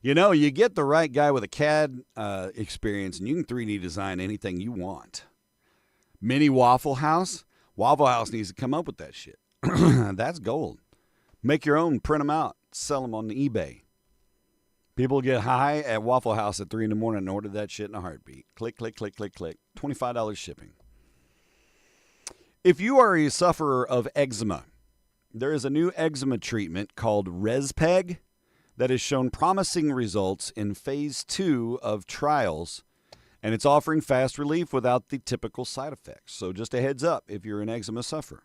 You know, you get the right guy with a CAD experience, and you can 3D design anything you want. Mini Waffle House? Waffle House needs to come up with that shit. That's gold. Make your own, print them out, sell them on eBay. People get high at Waffle House at 3 in the morning and order that shit in a heartbeat. Click, click, click, click, click. $25 shipping. If you are a sufferer of eczema, there is a new eczema treatment called Respeg that has shown promising results in phase 2 of trials, and it's offering fast relief without the typical side effects. So just a heads up if you're an eczema sufferer.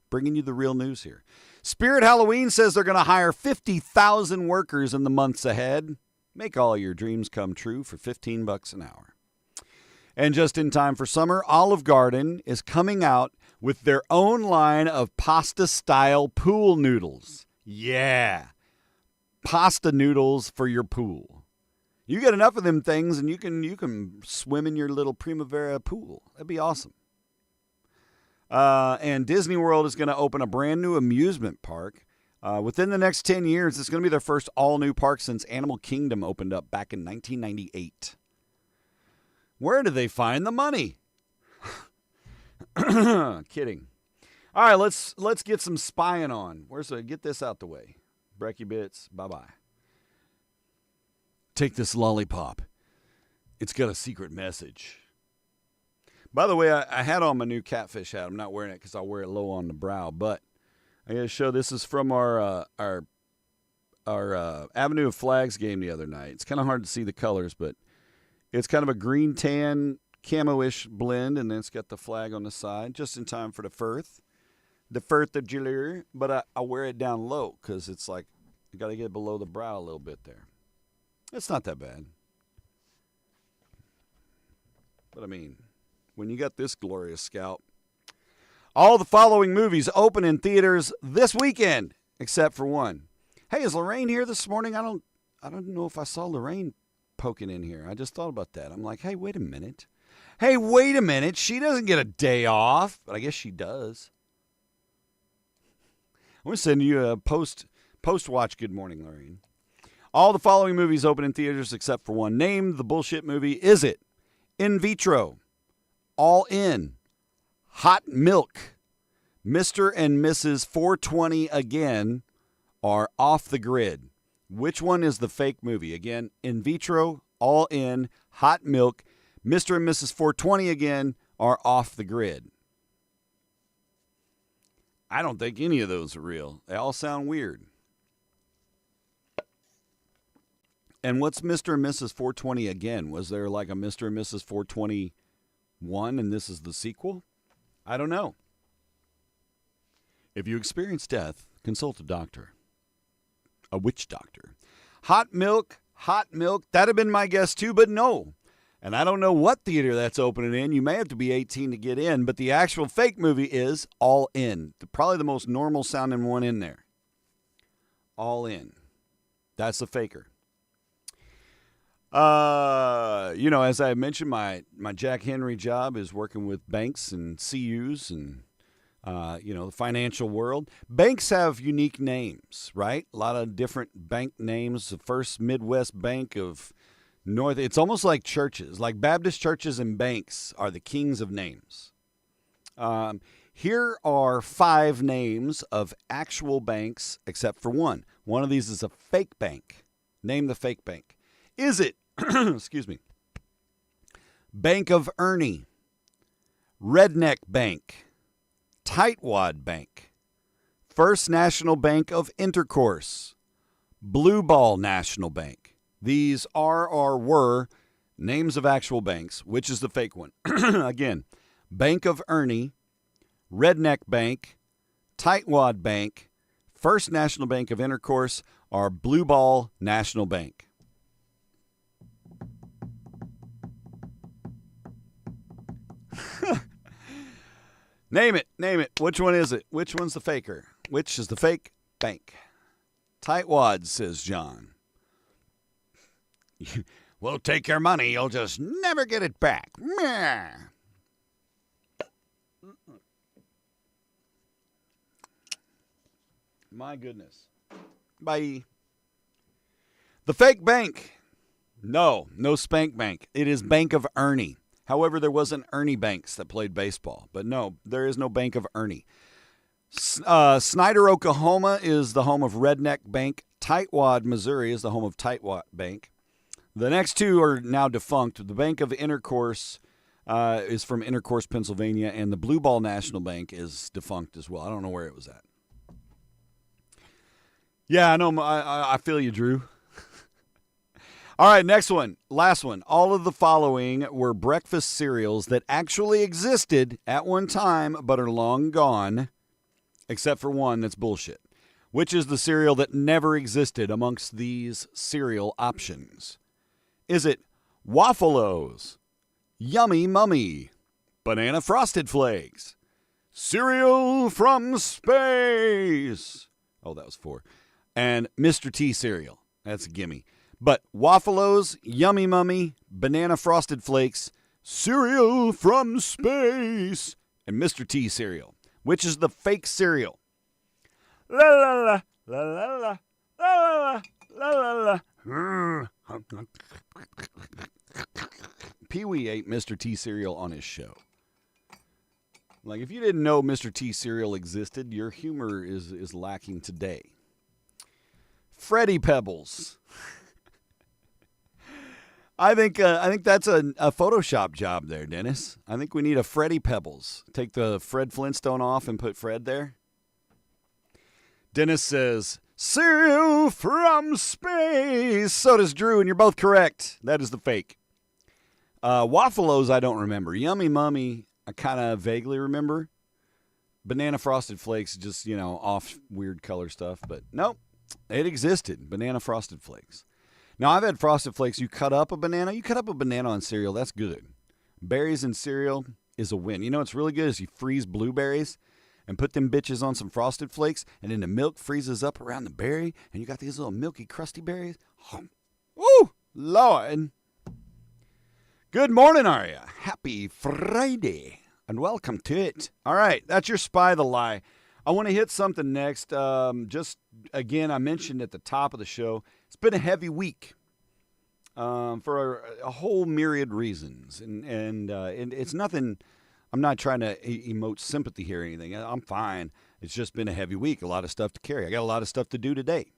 Bringing you the real news here. Spirit Halloween says they're going to hire 50,000 workers in the months ahead. Make all your dreams come true for $15 an hour. And just in time for summer, Olive Garden is coming out with their own line of pasta-style pool noodles. Yeah. Pasta noodles for your pool. You get enough of them things and you can swim in your little Primavera pool. That'd be awesome. And Disney World is going to open a brand new amusement park. Within the next 10 years, it's going to be their first all-new park since Animal Kingdom opened up back in 1998. Where do they find the money? Kidding. All right, let's get some spying on. Get this out the way. Brecky Bits, bye-bye. Take this lollipop. It's got a secret message. By the way, I had on my new catfish hat. I'm not wearing it because I'll wear it low on the brow. But I got to show this is from our Avenue of Flags game the other night. It's kind of hard to see the colors, but it's kind of a green tan camo-ish blend, and then it's got the flag on the side, just in time for the Firth of July. But I wear it down low because it's like you got to get below the brow a little bit there. It's not that bad. But I mean, when you got this glorious scalp. All the following movies open in theaters this weekend, except for one. Hey, is Lorraine here this morning? I don't know if I saw Lorraine poking in here. I just thought about that. I'm like, hey, wait a minute. She doesn't get a day off, but I guess she does. I'm going to send you a post-watch good morning, Lorraine. All the following movies open in theaters except for one. Name the bullshit movie. Is it In Vitro, All In, Hot Milk, Mr. and Mrs. 420 Again, or Off the Grid? Which one is the fake movie? Again, In Vitro, All In, Hot Milk, Mr. and Mrs. 420 again are off the grid. I don't think any of those are real. They all sound weird. And what's Mr. and Mrs. 420 again? Was there like a Mr. and Mrs. 421 and this is the sequel? I don't know. If you experience death, consult a doctor. A witch doctor. Hot milk. That'd have been my guess too, but no. And I don't know what theater that's opening in. You may have to be 18 to get in, but the actual fake movie is All In. Probably the most normal sounding one in there. All In. That's the faker. As I mentioned, my Jack Henry job is working with banks and CUs and, the financial world. Banks have unique names, right? A lot of different bank names. The First Midwest Bank of North. It's almost like churches. Like Baptist churches and banks are the kings of names. Here are 5 names of actual banks except for one. One of these is a fake bank. Name the fake bank. Is it, excuse me, Bank of Ernie, Redneck Bank, Tightwad Bank, First National Bank of Intercourse, Blue Ball National Bank? These are or were names of actual banks. Which is the fake one? Again, Bank of Ernie, Redneck Bank, Tightwad Bank, First National Bank of Intercourse, or Blue Ball National Bank. Name it. Which one is it? Which one's the faker? Which is the fake bank? Tightwad, says John. We'll take your money. You'll just never get it back. Meh. My goodness. Bye. The fake bank. No Spank Bank. It is Bank of Ernie. However, there was an Ernie Banks that played baseball. But no, there is no Bank of Ernie. Snyder, Oklahoma is the home of Redneck Bank. Tightwad, Missouri is the home of Tightwad Bank. The next two are now defunct. The Bank of Intercourse is from Intercourse, Pennsylvania, and the Blue Ball National Bank is defunct as well. I don't know where it was at. Yeah, I know. I feel you, Drew. All right, next one. Last one. All of the following were breakfast cereals that actually existed at one time but are long gone, except for one that's bullshit. Which is the cereal that never existed amongst these cereal options? Is it Waffle-O's, Yummy Mummy, Banana Frosted Flakes, Cereal from Space? Oh, that was 4. And Mr. T cereal. That's a gimme. But Waffle-O's, Yummy Mummy, Banana Frosted Flakes, Cereal from Space, and Mr. T cereal. Which is the fake cereal? La la la la la la la la la la. Pee-wee ate Mr. T cereal on his show. Like, if you didn't know Mr. T cereal existed, your humor is lacking today. Freddy Pebbles. I think that's a Photoshop job there, Dennis. I think we need a Freddy Pebbles. Take the Fred Flintstone off and put Fred there. Dennis says, cereal from space. So does Drew, and you're both correct. That is the fake. Waffle-O's I don't remember. Yummy Mummy I kind of vaguely remember. Banana Frosted Flakes, just, off weird color stuff. But nope, it existed. Banana Frosted Flakes. Now, I've had Frosted Flakes. You cut up a banana. You cut up a banana on cereal. That's good. Berries in cereal is a win. You know what's really good is you freeze blueberries and put them bitches on some Frosted Flakes, and then the milk freezes up around the berry, and you got these little milky, crusty berries. Woo! Lord. Good morning, Aria. Happy Friday, and welcome to it. All right, that's your Spy the Lie. I want to hit something next. Just, again, I mentioned at the top of the show, it's been a heavy week for a whole myriad reasons. And it's nothing, I'm not trying to emote sympathy here or anything. I'm fine. It's just been a heavy week, a lot of stuff to carry. I got a lot of stuff to do today.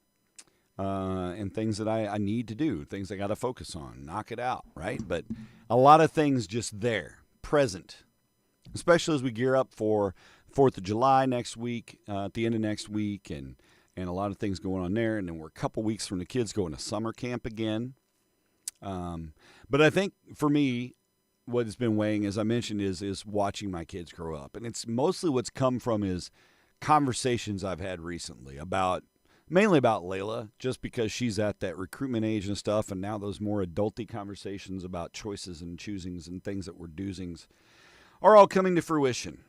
and things that I need to do, things I got to focus on, knock it out, right? But a lot of things just there, present, especially as we gear up for 4th of July next week, at the end of next week, and a lot of things going on there. And then we're a couple weeks from the kids going to summer camp again. But I think for me, what has been weighing, as I mentioned, is watching my kids grow up. And it's mostly what's come from is conversations I've had recently mainly about Layla, just because she's at that recruitment age and stuff. And now those more adulty conversations about choices and choosings and things that were doozings are all coming to fruition.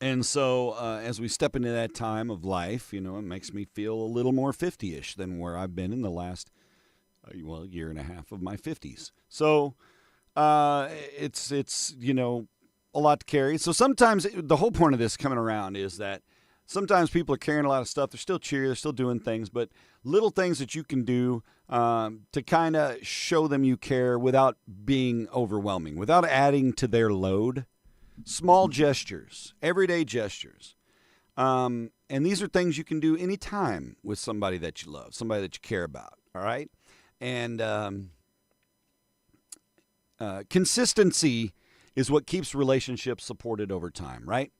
And so as we step into that time of life, it makes me feel a little more 50-ish than where I've been in the last, year and a half of my 50s. So it's a lot to carry. So sometimes the whole point of this coming around is that sometimes people are carrying a lot of stuff. They're still cheery. They're still doing things, but little things that you can do to kind of show them you care without being overwhelming, without adding to their load. Small gestures, everyday gestures. And these are things you can do anytime with somebody that you love, somebody that you care about, all right? And consistency is what keeps relationships supported over time, right?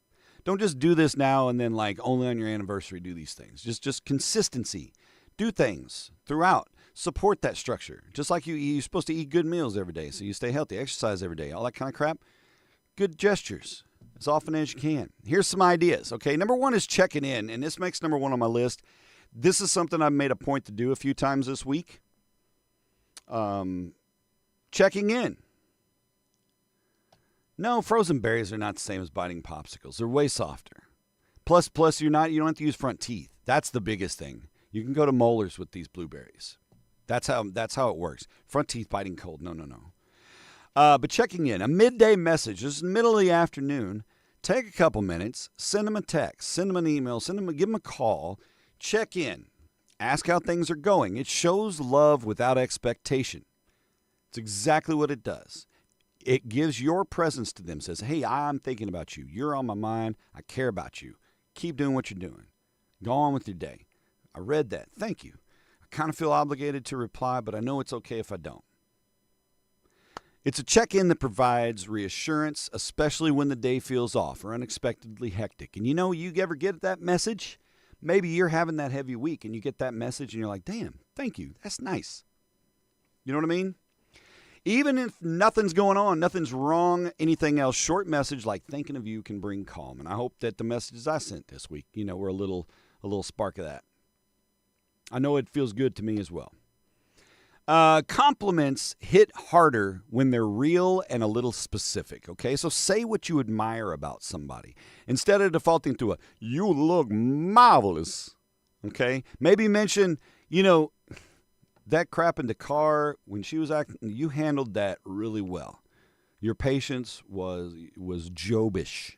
Don't just do this now and then only on your anniversary do these things. Just consistency. Do things throughout. Support that structure. Just like you're supposed to eat good meals every day so you stay healthy, exercise every day, all that kind of crap. Good gestures as often as you can. Here's some ideas, okay? Number one is checking in, and this makes number one on my list. This is something I've made a point to do a few times this week. Checking in. No, frozen berries are not the same as biting popsicles. They're way softer. Plus you don't have to use front teeth. That's the biggest thing. You can go to molars with these blueberries. That's how it works. Front teeth biting cold. No. But checking in, a midday message, just in the middle of the afternoon, take a couple minutes, send them a text, send them an email, give them a call, check in, ask how things are going. It shows love without expectation. It's exactly what it does. It gives your presence to them, says, hey, I'm thinking about you. You're on my mind. I care about you. Keep doing what you're doing. Go on with your day. I read that. Thank you. I kind of feel obligated to reply, but I know it's okay if I don't. It's a check-in that provides reassurance, especially when the day feels off or unexpectedly hectic. And you ever get that message? Maybe you're having that heavy week and you get that message and you're like, damn, thank you. That's nice. You know what I mean? Even if nothing's going on, nothing's wrong, anything else, short message like thinking of you can bring calm. And I hope that the messages I sent this week, were a little spark of that. I know it feels good to me as well. Compliments hit harder when they're real and a little specific, okay? So say what you admire about somebody. Instead of defaulting to you look marvelous, okay? Maybe mention, that crap in the car when she was acting, you handled that really well. Your patience was Jobish.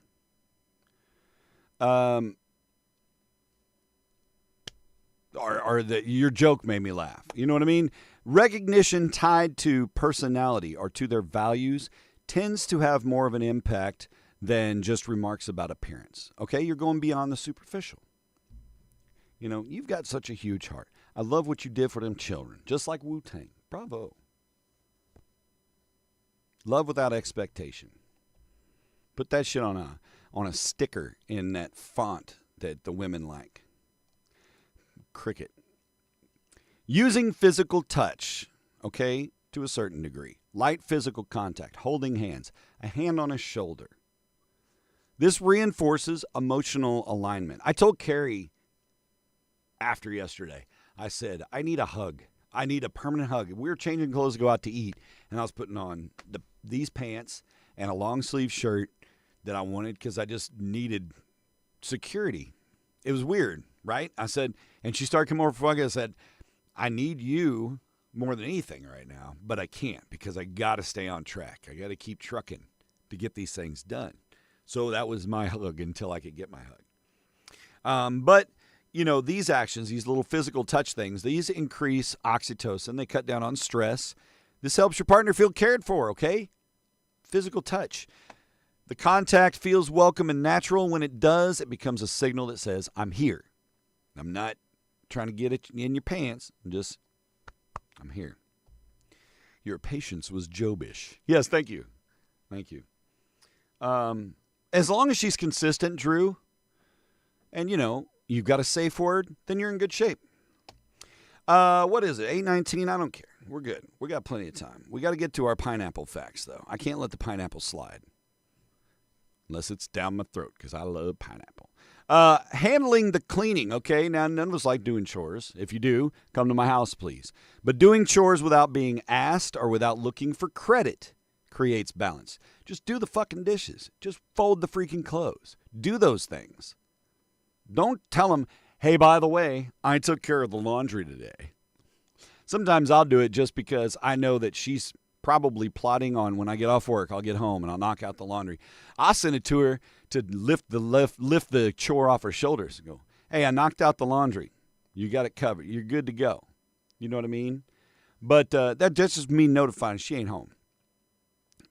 Your joke made me laugh. You know what I mean? Recognition tied to personality or to their values tends to have more of an impact than just remarks about appearance. Okay, you're going beyond the superficial. You've got such a huge heart. I love what you did for them children, just like Wu-Tang. Bravo. Love without expectation. Put that shit on a sticker in that font that the women like. Cricket. Using physical touch, okay, to a certain degree. Light physical contact, holding hands, a hand on a shoulder. This reinforces emotional alignment. I told Carrie after yesterday, I said, I need a hug. I need a permanent hug. We were changing clothes to go out to eat, and I was putting on these pants and a long sleeve shirt that I wanted because I just needed security. It was weird, right? I said, and she started coming over for a hug. I said, I need you more than anything right now, but I can't because I got to stay on track. I got to keep trucking to get these things done. So that was my hug until I could get my hug. But these actions, these little physical touch things, these increase oxytocin. They cut down on stress. This helps your partner feel cared for, okay? Physical touch. The contact feels welcome and natural. When it does, it becomes a signal that says, I'm here. I'm not trying to get it in your pants. I'm here. Your patience was Jobish. Yes, thank you. Thank you. As long as she's consistent, Drew, and, you've got a safe word, then you're in good shape. What is it, 8:19? I don't care. We're good. We got plenty of time. We got to get to our pineapple facts, though. I can't let the pineapple slide. Unless it's down my throat, because I love pineapple. Handling the cleaning, okay? Now, none of us like doing chores. If you do, come to my house, please. But doing chores without being asked or without looking for credit creates balance. Just do the fucking dishes. Just fold the freaking clothes. Do those things. Don't tell them, hey, by the way, I took care of the laundry today. Sometimes I'll do it just because I know that she's probably plotting on when I get off work, I'll get home and I'll knock out the laundry. I'll send it to her to lift the chore off her shoulders and go, hey, I knocked out the laundry. You got it covered. You're good to go. You know what I mean? But that's just me notifying she ain't home.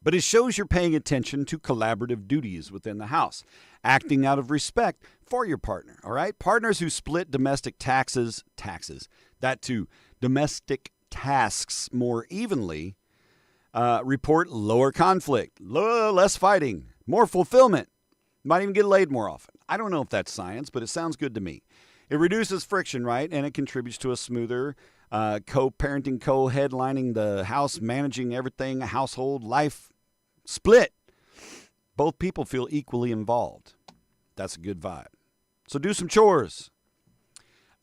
But it shows you're paying attention to collaborative duties within the house, acting out of respect for your partner, all right? Partners who split domestic taxes, that too, domestic tasks more evenly, report lower conflict, less fighting, more fulfillment, might even get laid more often. I don't know if that's science, but it sounds good to me. It reduces friction, right? And it contributes to a smoother co-parenting, co-headlining the house, managing everything, household life split. Both people feel equally involved. That's a good vibe. So do some chores.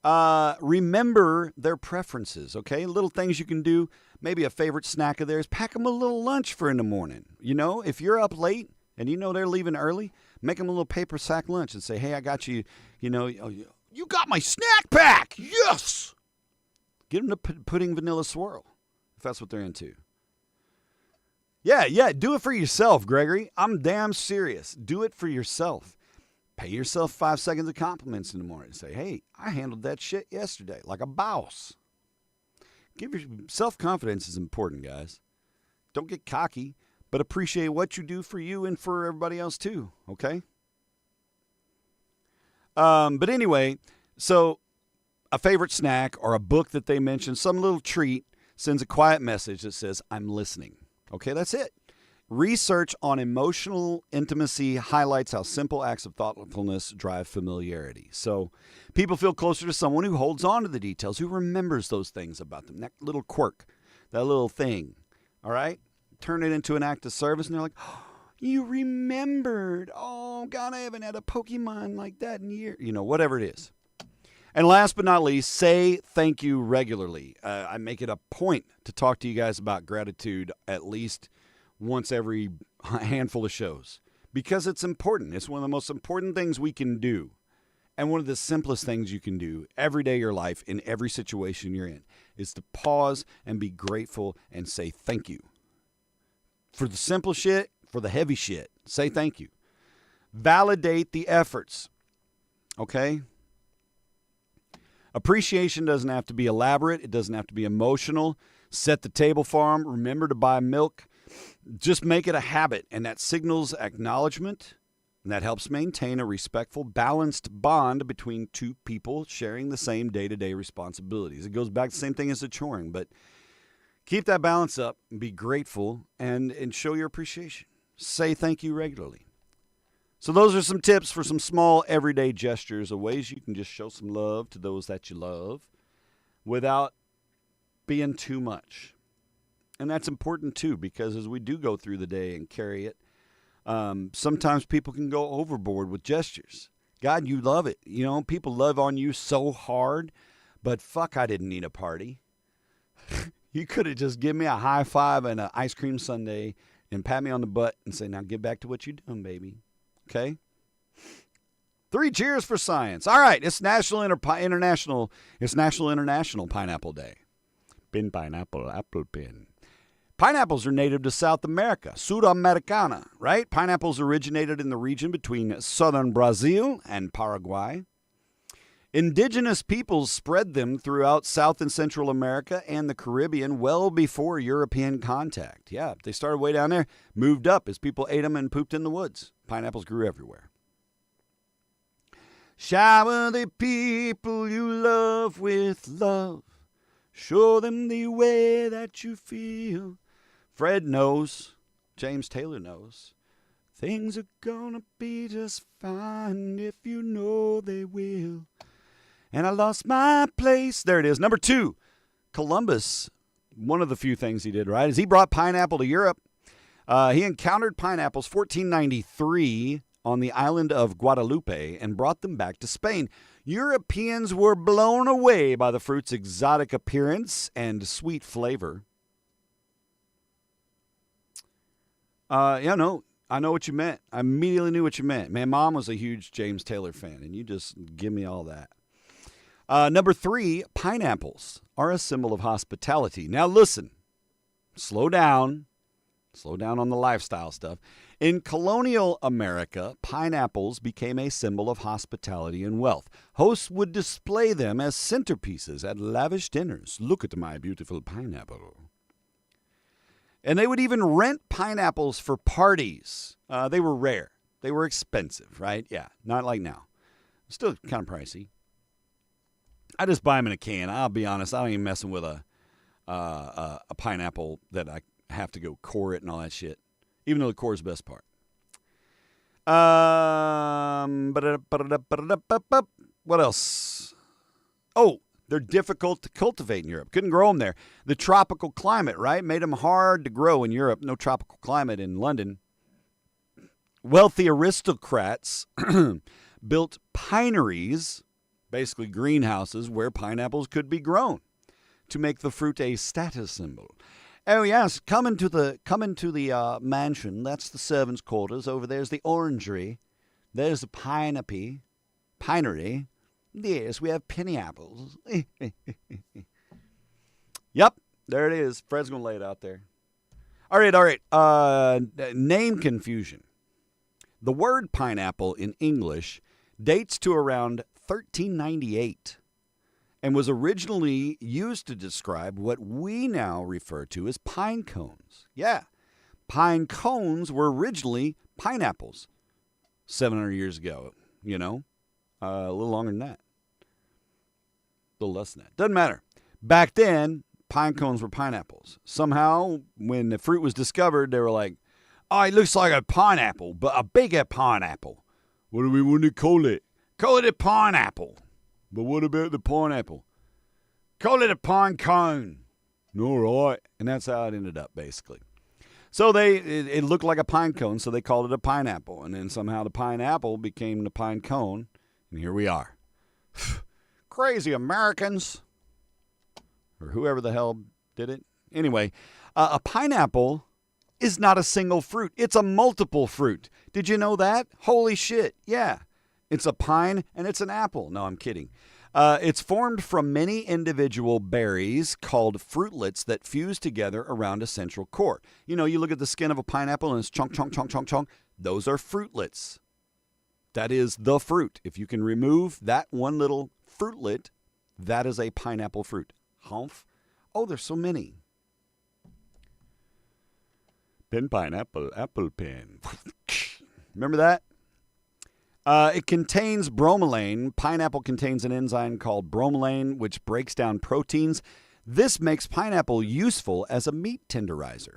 Remember their preferences, okay? Little things you can do. Maybe a favorite snack of theirs. Pack them a little lunch for in the morning. If you're up late and they're leaving early, make them a little paper sack lunch and say, hey, I got you, you got my snack pack. Yes. Get them the pudding vanilla swirl if that's what they're into. Yeah, do it for yourself, Gregory. I'm damn serious. Do it for yourself. Pay yourself 5 seconds of compliments in the morning and say, hey, I handled that shit yesterday like a boss. Self-confidence is important, guys. Don't get cocky, but appreciate what you do for you and for everybody else too, okay? But anyway, so a favorite snack or a book that they mention, some little treat, sends a quiet message that says, I'm listening. Okay, that's it. Research on emotional intimacy highlights how simple acts of thoughtfulness drive familiarity. So people feel closer to someone who holds on to the details, who remembers those things about them, that little quirk, that little thing, all right? Turn it into an act of service, and they're like, oh, you remembered. Oh, God, I haven't had a Pokemon like that in years. Whatever it is. And last but not least, say thank you regularly. I make it a point to talk to you guys about gratitude at least once every handful of shows because it's important. It's one of the most important things we can do and one of the simplest things you can do every day of your life in every situation you're in is to pause and be grateful and say thank you. For the simple shit, for the heavy shit, say thank you. Validate the efforts, okay? Appreciation doesn't have to be elaborate. It doesn't have to be emotional. Set the table for them. Remember to buy milk. Just make it a habit, and that signals acknowledgement, and that helps maintain a respectful, balanced bond between two people sharing the same day-to-day responsibilities. It goes back to the same thing as the choring, but keep that balance up, be grateful, and show your appreciation. Say thank you regularly. So those are some tips for some small everyday gestures of ways you can just show some love to those that you love without being too much. And that's important too, because as we do go through the day and carry it, sometimes people can go overboard with gestures. God, you love it. People love on you so hard, but fuck, I didn't need a party. You could have just given me a high five and an ice cream sundae and pat me on the butt and say, now get back to what you're doing, baby. Okay? 3 cheers for science. All right, it's National International Pineapple Day. Pin pineapple, apple pin. Pineapples are native to South America, Sudamericana, right? Pineapples originated in the region between southern Brazil and Paraguay. Indigenous peoples spread them throughout South and Central America and the Caribbean well before European contact. Yeah, they started way down there, moved up as people ate them and pooped in the woods. Pineapples grew everywhere. Shower the people you love with love. Show them the way that you feel. Fred knows. James Taylor knows. Things are gonna be just fine if you know they will. And I lost my place. There it is. Number 2, Columbus. One of the few things he did right is he brought pineapple to Europe. He encountered pineapples 1493 on the island of Guadalupe and brought them back to Spain. Europeans were blown away by the fruit's exotic appearance and sweet flavor. No, I know what you meant. I immediately knew what you meant. My mom was a huge James Taylor fan, and you just give me all that. Number 3, pineapples are a symbol of hospitality. Now listen, slow down on the lifestyle stuff. In colonial America, pineapples became a symbol of hospitality and wealth. Hosts would display them as centerpieces at lavish dinners. Look at my beautiful pineapple. And they would even rent pineapples for parties. They were rare. They were expensive, right? Yeah, not like now. Still kind of pricey. I just buy them in a can. I'll be honest. I don't even messing with a pineapple that I have to go core it and all that shit. Even though the core is the best part. What else? Oh, they're difficult to cultivate in Europe. Couldn't grow them there. The tropical climate, right, made them hard to grow in Europe. No tropical climate in London. Wealthy aristocrats built pineries, basically greenhouses, where pineapples could be grown to make the fruit a status symbol. Oh yes, come into the mansion. That's the servants' quarters. Over there's the orangery. There's the pinery. Yes, we have penny apples. Yep, there it is. Fred's gonna lay it out there. All right. Name confusion. The word pineapple in English dates to around 1398. And was originally used to describe what we now refer to as pine cones. Yeah, pine cones were originally pineapples 700 years ago, a little longer than that. A little less than that. Doesn't matter. Back then, pine cones were pineapples. Somehow, when the fruit was discovered, they were like, oh, it looks like a pineapple, but a bigger pineapple. What do we want to call it? Call it a pineapple. But what about the pineapple? Call it a pine cone. All right. And that's how it ended up, basically. So it looked like a pine cone, so they called it a pineapple. And then somehow the pineapple became the pine cone. And here we are. Crazy Americans. Or whoever the hell did it. Anyway, a pineapple is not a single fruit. It's a multiple fruit. Did you know that? Holy shit. Yeah. It's a pine and it's an apple. No, I'm kidding. It's formed from many individual berries called fruitlets that fuse together around a central core. You look at the skin of a pineapple and it's chunk, chunk, chunk, chunk, chunk. Those are fruitlets. That is the fruit. If you can remove that one little fruitlet, that is a pineapple fruit. Humph. Oh, there's so many. Pen, pineapple, apple pen. Remember that? It contains bromelain. Pineapple contains an enzyme called bromelain, which breaks down proteins. This makes pineapple useful as a meat tenderizer.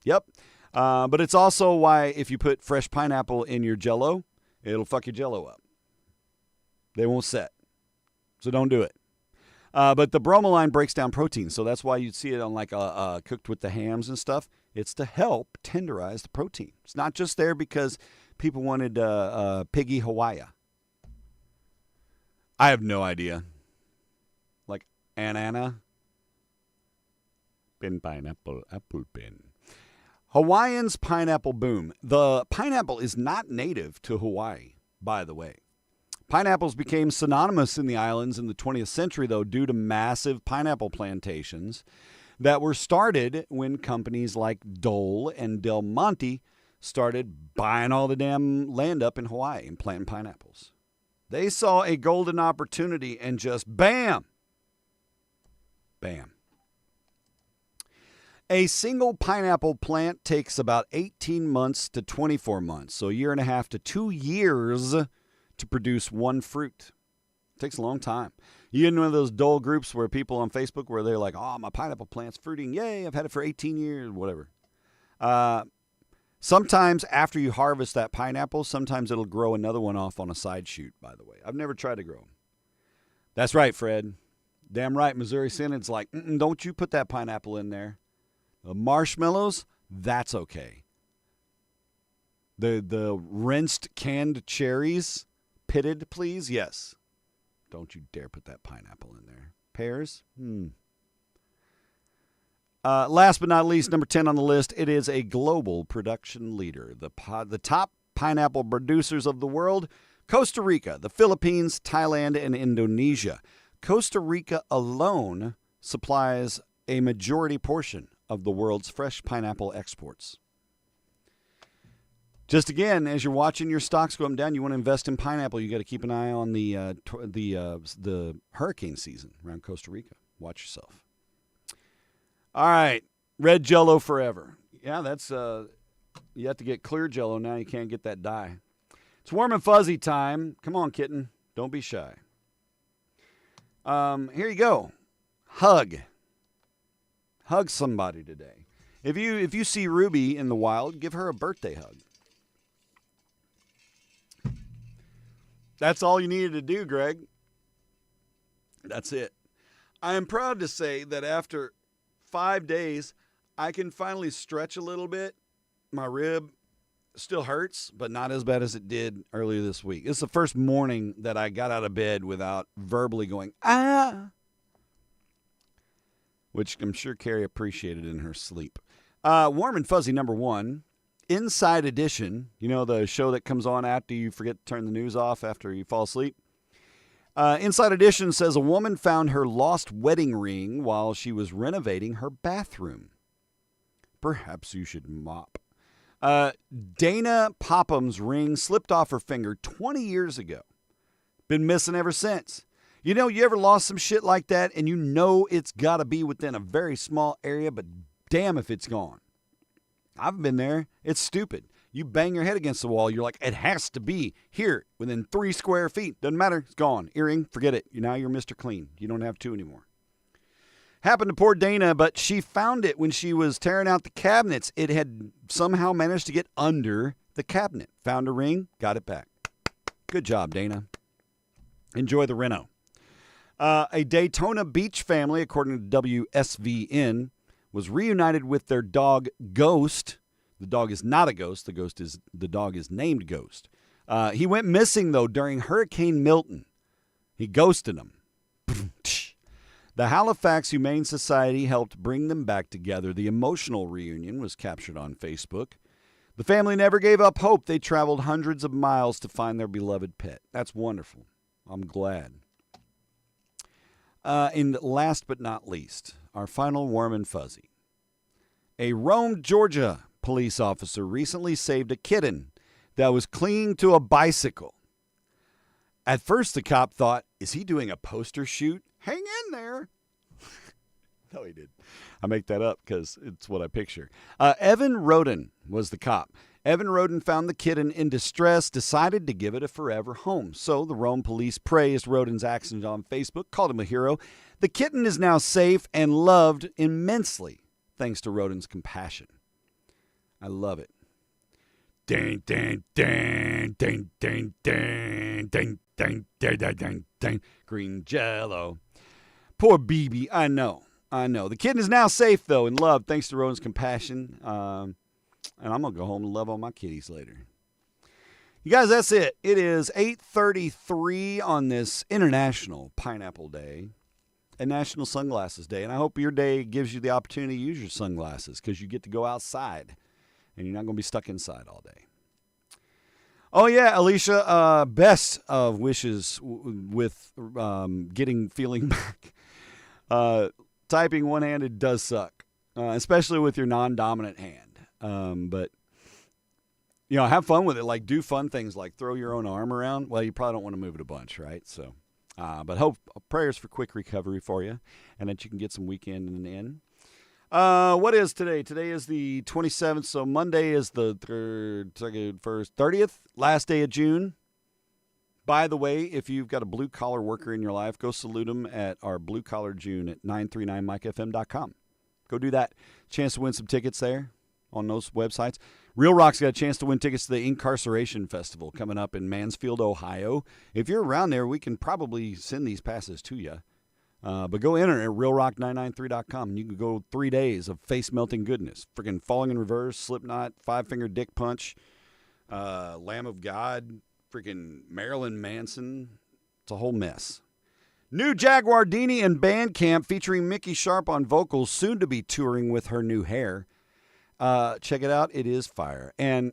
Yep. But it's also why if you put fresh pineapple in your Jell-O, it'll fuck your Jell-O up. They won't set. So don't do it. But the bromelain breaks down proteins, so that's why you'd see it on cooked with the hams and stuff. It's to help tenderize the protein. It's not just there because people wanted piggy Hawaii. I have no idea. Like Anna. Pin pineapple, apple pin. Hawaiians pineapple boom. The pineapple is not native to Hawaii, by the way. Pineapples became synonymous in the islands in the 20th century, though, due to massive pineapple plantations that were started when companies like Dole and Del Monte started buying all the damn land up in Hawaii and planting pineapples. They saw a golden opportunity and just bam, bam. A single pineapple plant takes about 18 months to 24 months, so a year and a half to 2 years to produce one fruit. It takes a long time. You get in one of those dull groups where people on Facebook where they're like, oh, my pineapple plant's fruiting. Yay, I've had it for 18 years, whatever. Sometimes after you harvest that pineapple, sometimes it'll grow another one off on a side shoot, by the way. I've never tried to grow them. That's right, Fred. Damn right, Missouri Synode's like, don't you put that pineapple in there. The marshmallows, that's okay. The rinsed canned cherries, pitted, please, yes. Don't you dare put that pineapple in there. Pears? Last but not least, number 10 on the list, it is a global production leader. The top pineapple producers of the world, Costa Rica, the Philippines, Thailand, and Indonesia. Costa Rica alone supplies a majority portion of the world's fresh pineapple exports. Just again, as you're watching your stocks go up and down, you want to invest in pineapple. You got to keep an eye on the hurricane season around Costa Rica. Watch yourself. All right, red Jell-O forever. Yeah, that's you have to get clear Jell-O now. You can't get that dye. It's warm and fuzzy time. Come on, kitten, don't be shy. Here you go. Hug somebody today. If you see Ruby in the wild, give her a birthday hug. That's all you needed to do, Greg. That's it. I am proud to say that after 5 days, I can finally stretch a little bit. My rib still hurts, but not as bad as it did earlier this week. It's the first morning that I got out of bed without verbally going, ah, which I'm sure Carrie appreciated in her sleep. Warm and fuzzy number 1. Inside Edition, you know, the show that comes on after you forget to turn the news off after you fall asleep. Inside Edition says a woman found her lost wedding ring while she was renovating her bathroom. Perhaps you should mop. Dana Popham's ring slipped off her finger 20 years ago. Been missing ever since. You know, you ever lost some shit like that and you know it's got to be within a very small area, but damn if it's gone. I've been there. It's stupid. You bang your head against the wall. You're like, it has to be here within 3 square feet. Doesn't matter. It's gone. Earring, forget it. Now you're Mr. Clean. You don't have 2 anymore. Happened to poor Dana, but she found it when she was tearing out the cabinets. It had somehow managed to get under the cabinet. Found a ring, got it back. Good job, Dana. Enjoy the reno. A Daytona Beach family, according to WSVN, was reunited with their dog Ghost. The dog is not a ghost. The dog is named Ghost. He went missing, though, during Hurricane Milton. He ghosted him. The Halifax Humane Society helped bring them back together. The emotional reunion was captured on Facebook. The family never gave up hope. They traveled hundreds of miles to find their beloved pet. That's wonderful. I'm glad. And last but not least, our final warm and fuzzy. A Rome, Georgia police officer recently saved a kitten that was clinging to a bicycle. At first, the cop thought, is he doing a poster shoot? Hang in there. No, he did. I make that up because it's what I picture. Evan Roden was the cop. Evan Roden found the kitten in distress, decided to give it a forever home. So the Rome police praised Roden's actions on Facebook, called him a hero. The kitten is now safe and loved immensely, thanks to Roden's compassion. I love it. Ding, ding, ding, ding, ding, ding, ding, ding, ding, ding, ding. Green Jell-O. Poor BB. I know. The kitten is now safe, though, and loved, thanks to Roden's compassion. And I'm going to go home and love on my kitties later. You guys, that's it. It is 8:33 on this International Pineapple Day and National Sunglasses Day. And I hope your day gives you the opportunity to use your sunglasses because you get to go outside and you're not going to be stuck inside all day. Oh, yeah, Alicia, best of wishes with feeling back. Typing one-handed does suck, especially with your non-dominant hand. But, you know, have fun with it. Like, do fun things like throw your own arm around. Well, you probably don't want to move it a bunch, right? So, but prayers for quick recovery for you and that you can get some weekend in. What is today? Today is the 27th, so Monday is the 3rd, 2nd, 1st, 30th, last day of June. By the way, if you've got a blue-collar worker in your life, go salute them at our Blue Collar June at 939mikefm.com. Go do that. Chance to win some tickets there on those websites. Real Rock's got a chance to win tickets to the Incarceration Festival coming up in Mansfield, Ohio. If you're around there, we can probably send these passes to you. But go enter at realrock993.com, and you can go 3 days of face-melting goodness. Freaking Falling in Reverse, Slipknot, Five Finger Dick Punch, Lamb of God, freaking Marilyn Manson. It's a whole mess. New Jaguardini and Bandcamp featuring Mickey Sharp on vocals, soon to be touring with her new hair. Check it out. It is fire. And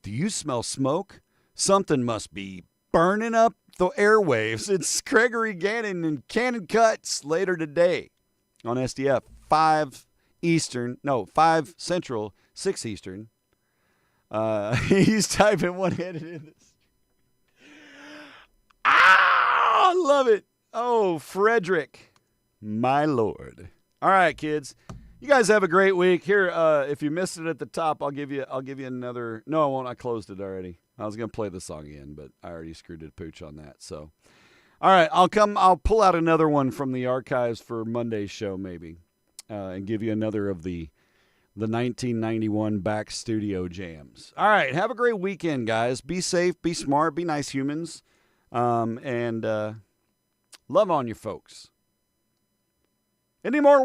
do you smell smoke? Something must be burning up the airwaves. It's Gregory Gannon and Cannon Cuts later today on SDF. 5 Central, 6 Eastern. He's typing one-handed in this. I love it. Oh, Frederick, my Lord. All right, kids. You guys have a great week. Here, if you missed it at the top, I'll give you another. No, I won't. I closed it already. I was gonna play the song again, but I already screwed a pooch on that. So, all right, I'll pull out another one from the archives for Monday's show, maybe, and give you another of the 1991 back studio jams. All right, have a great weekend, guys. Be safe, be smart, be nice humans, and love on your folks. Any more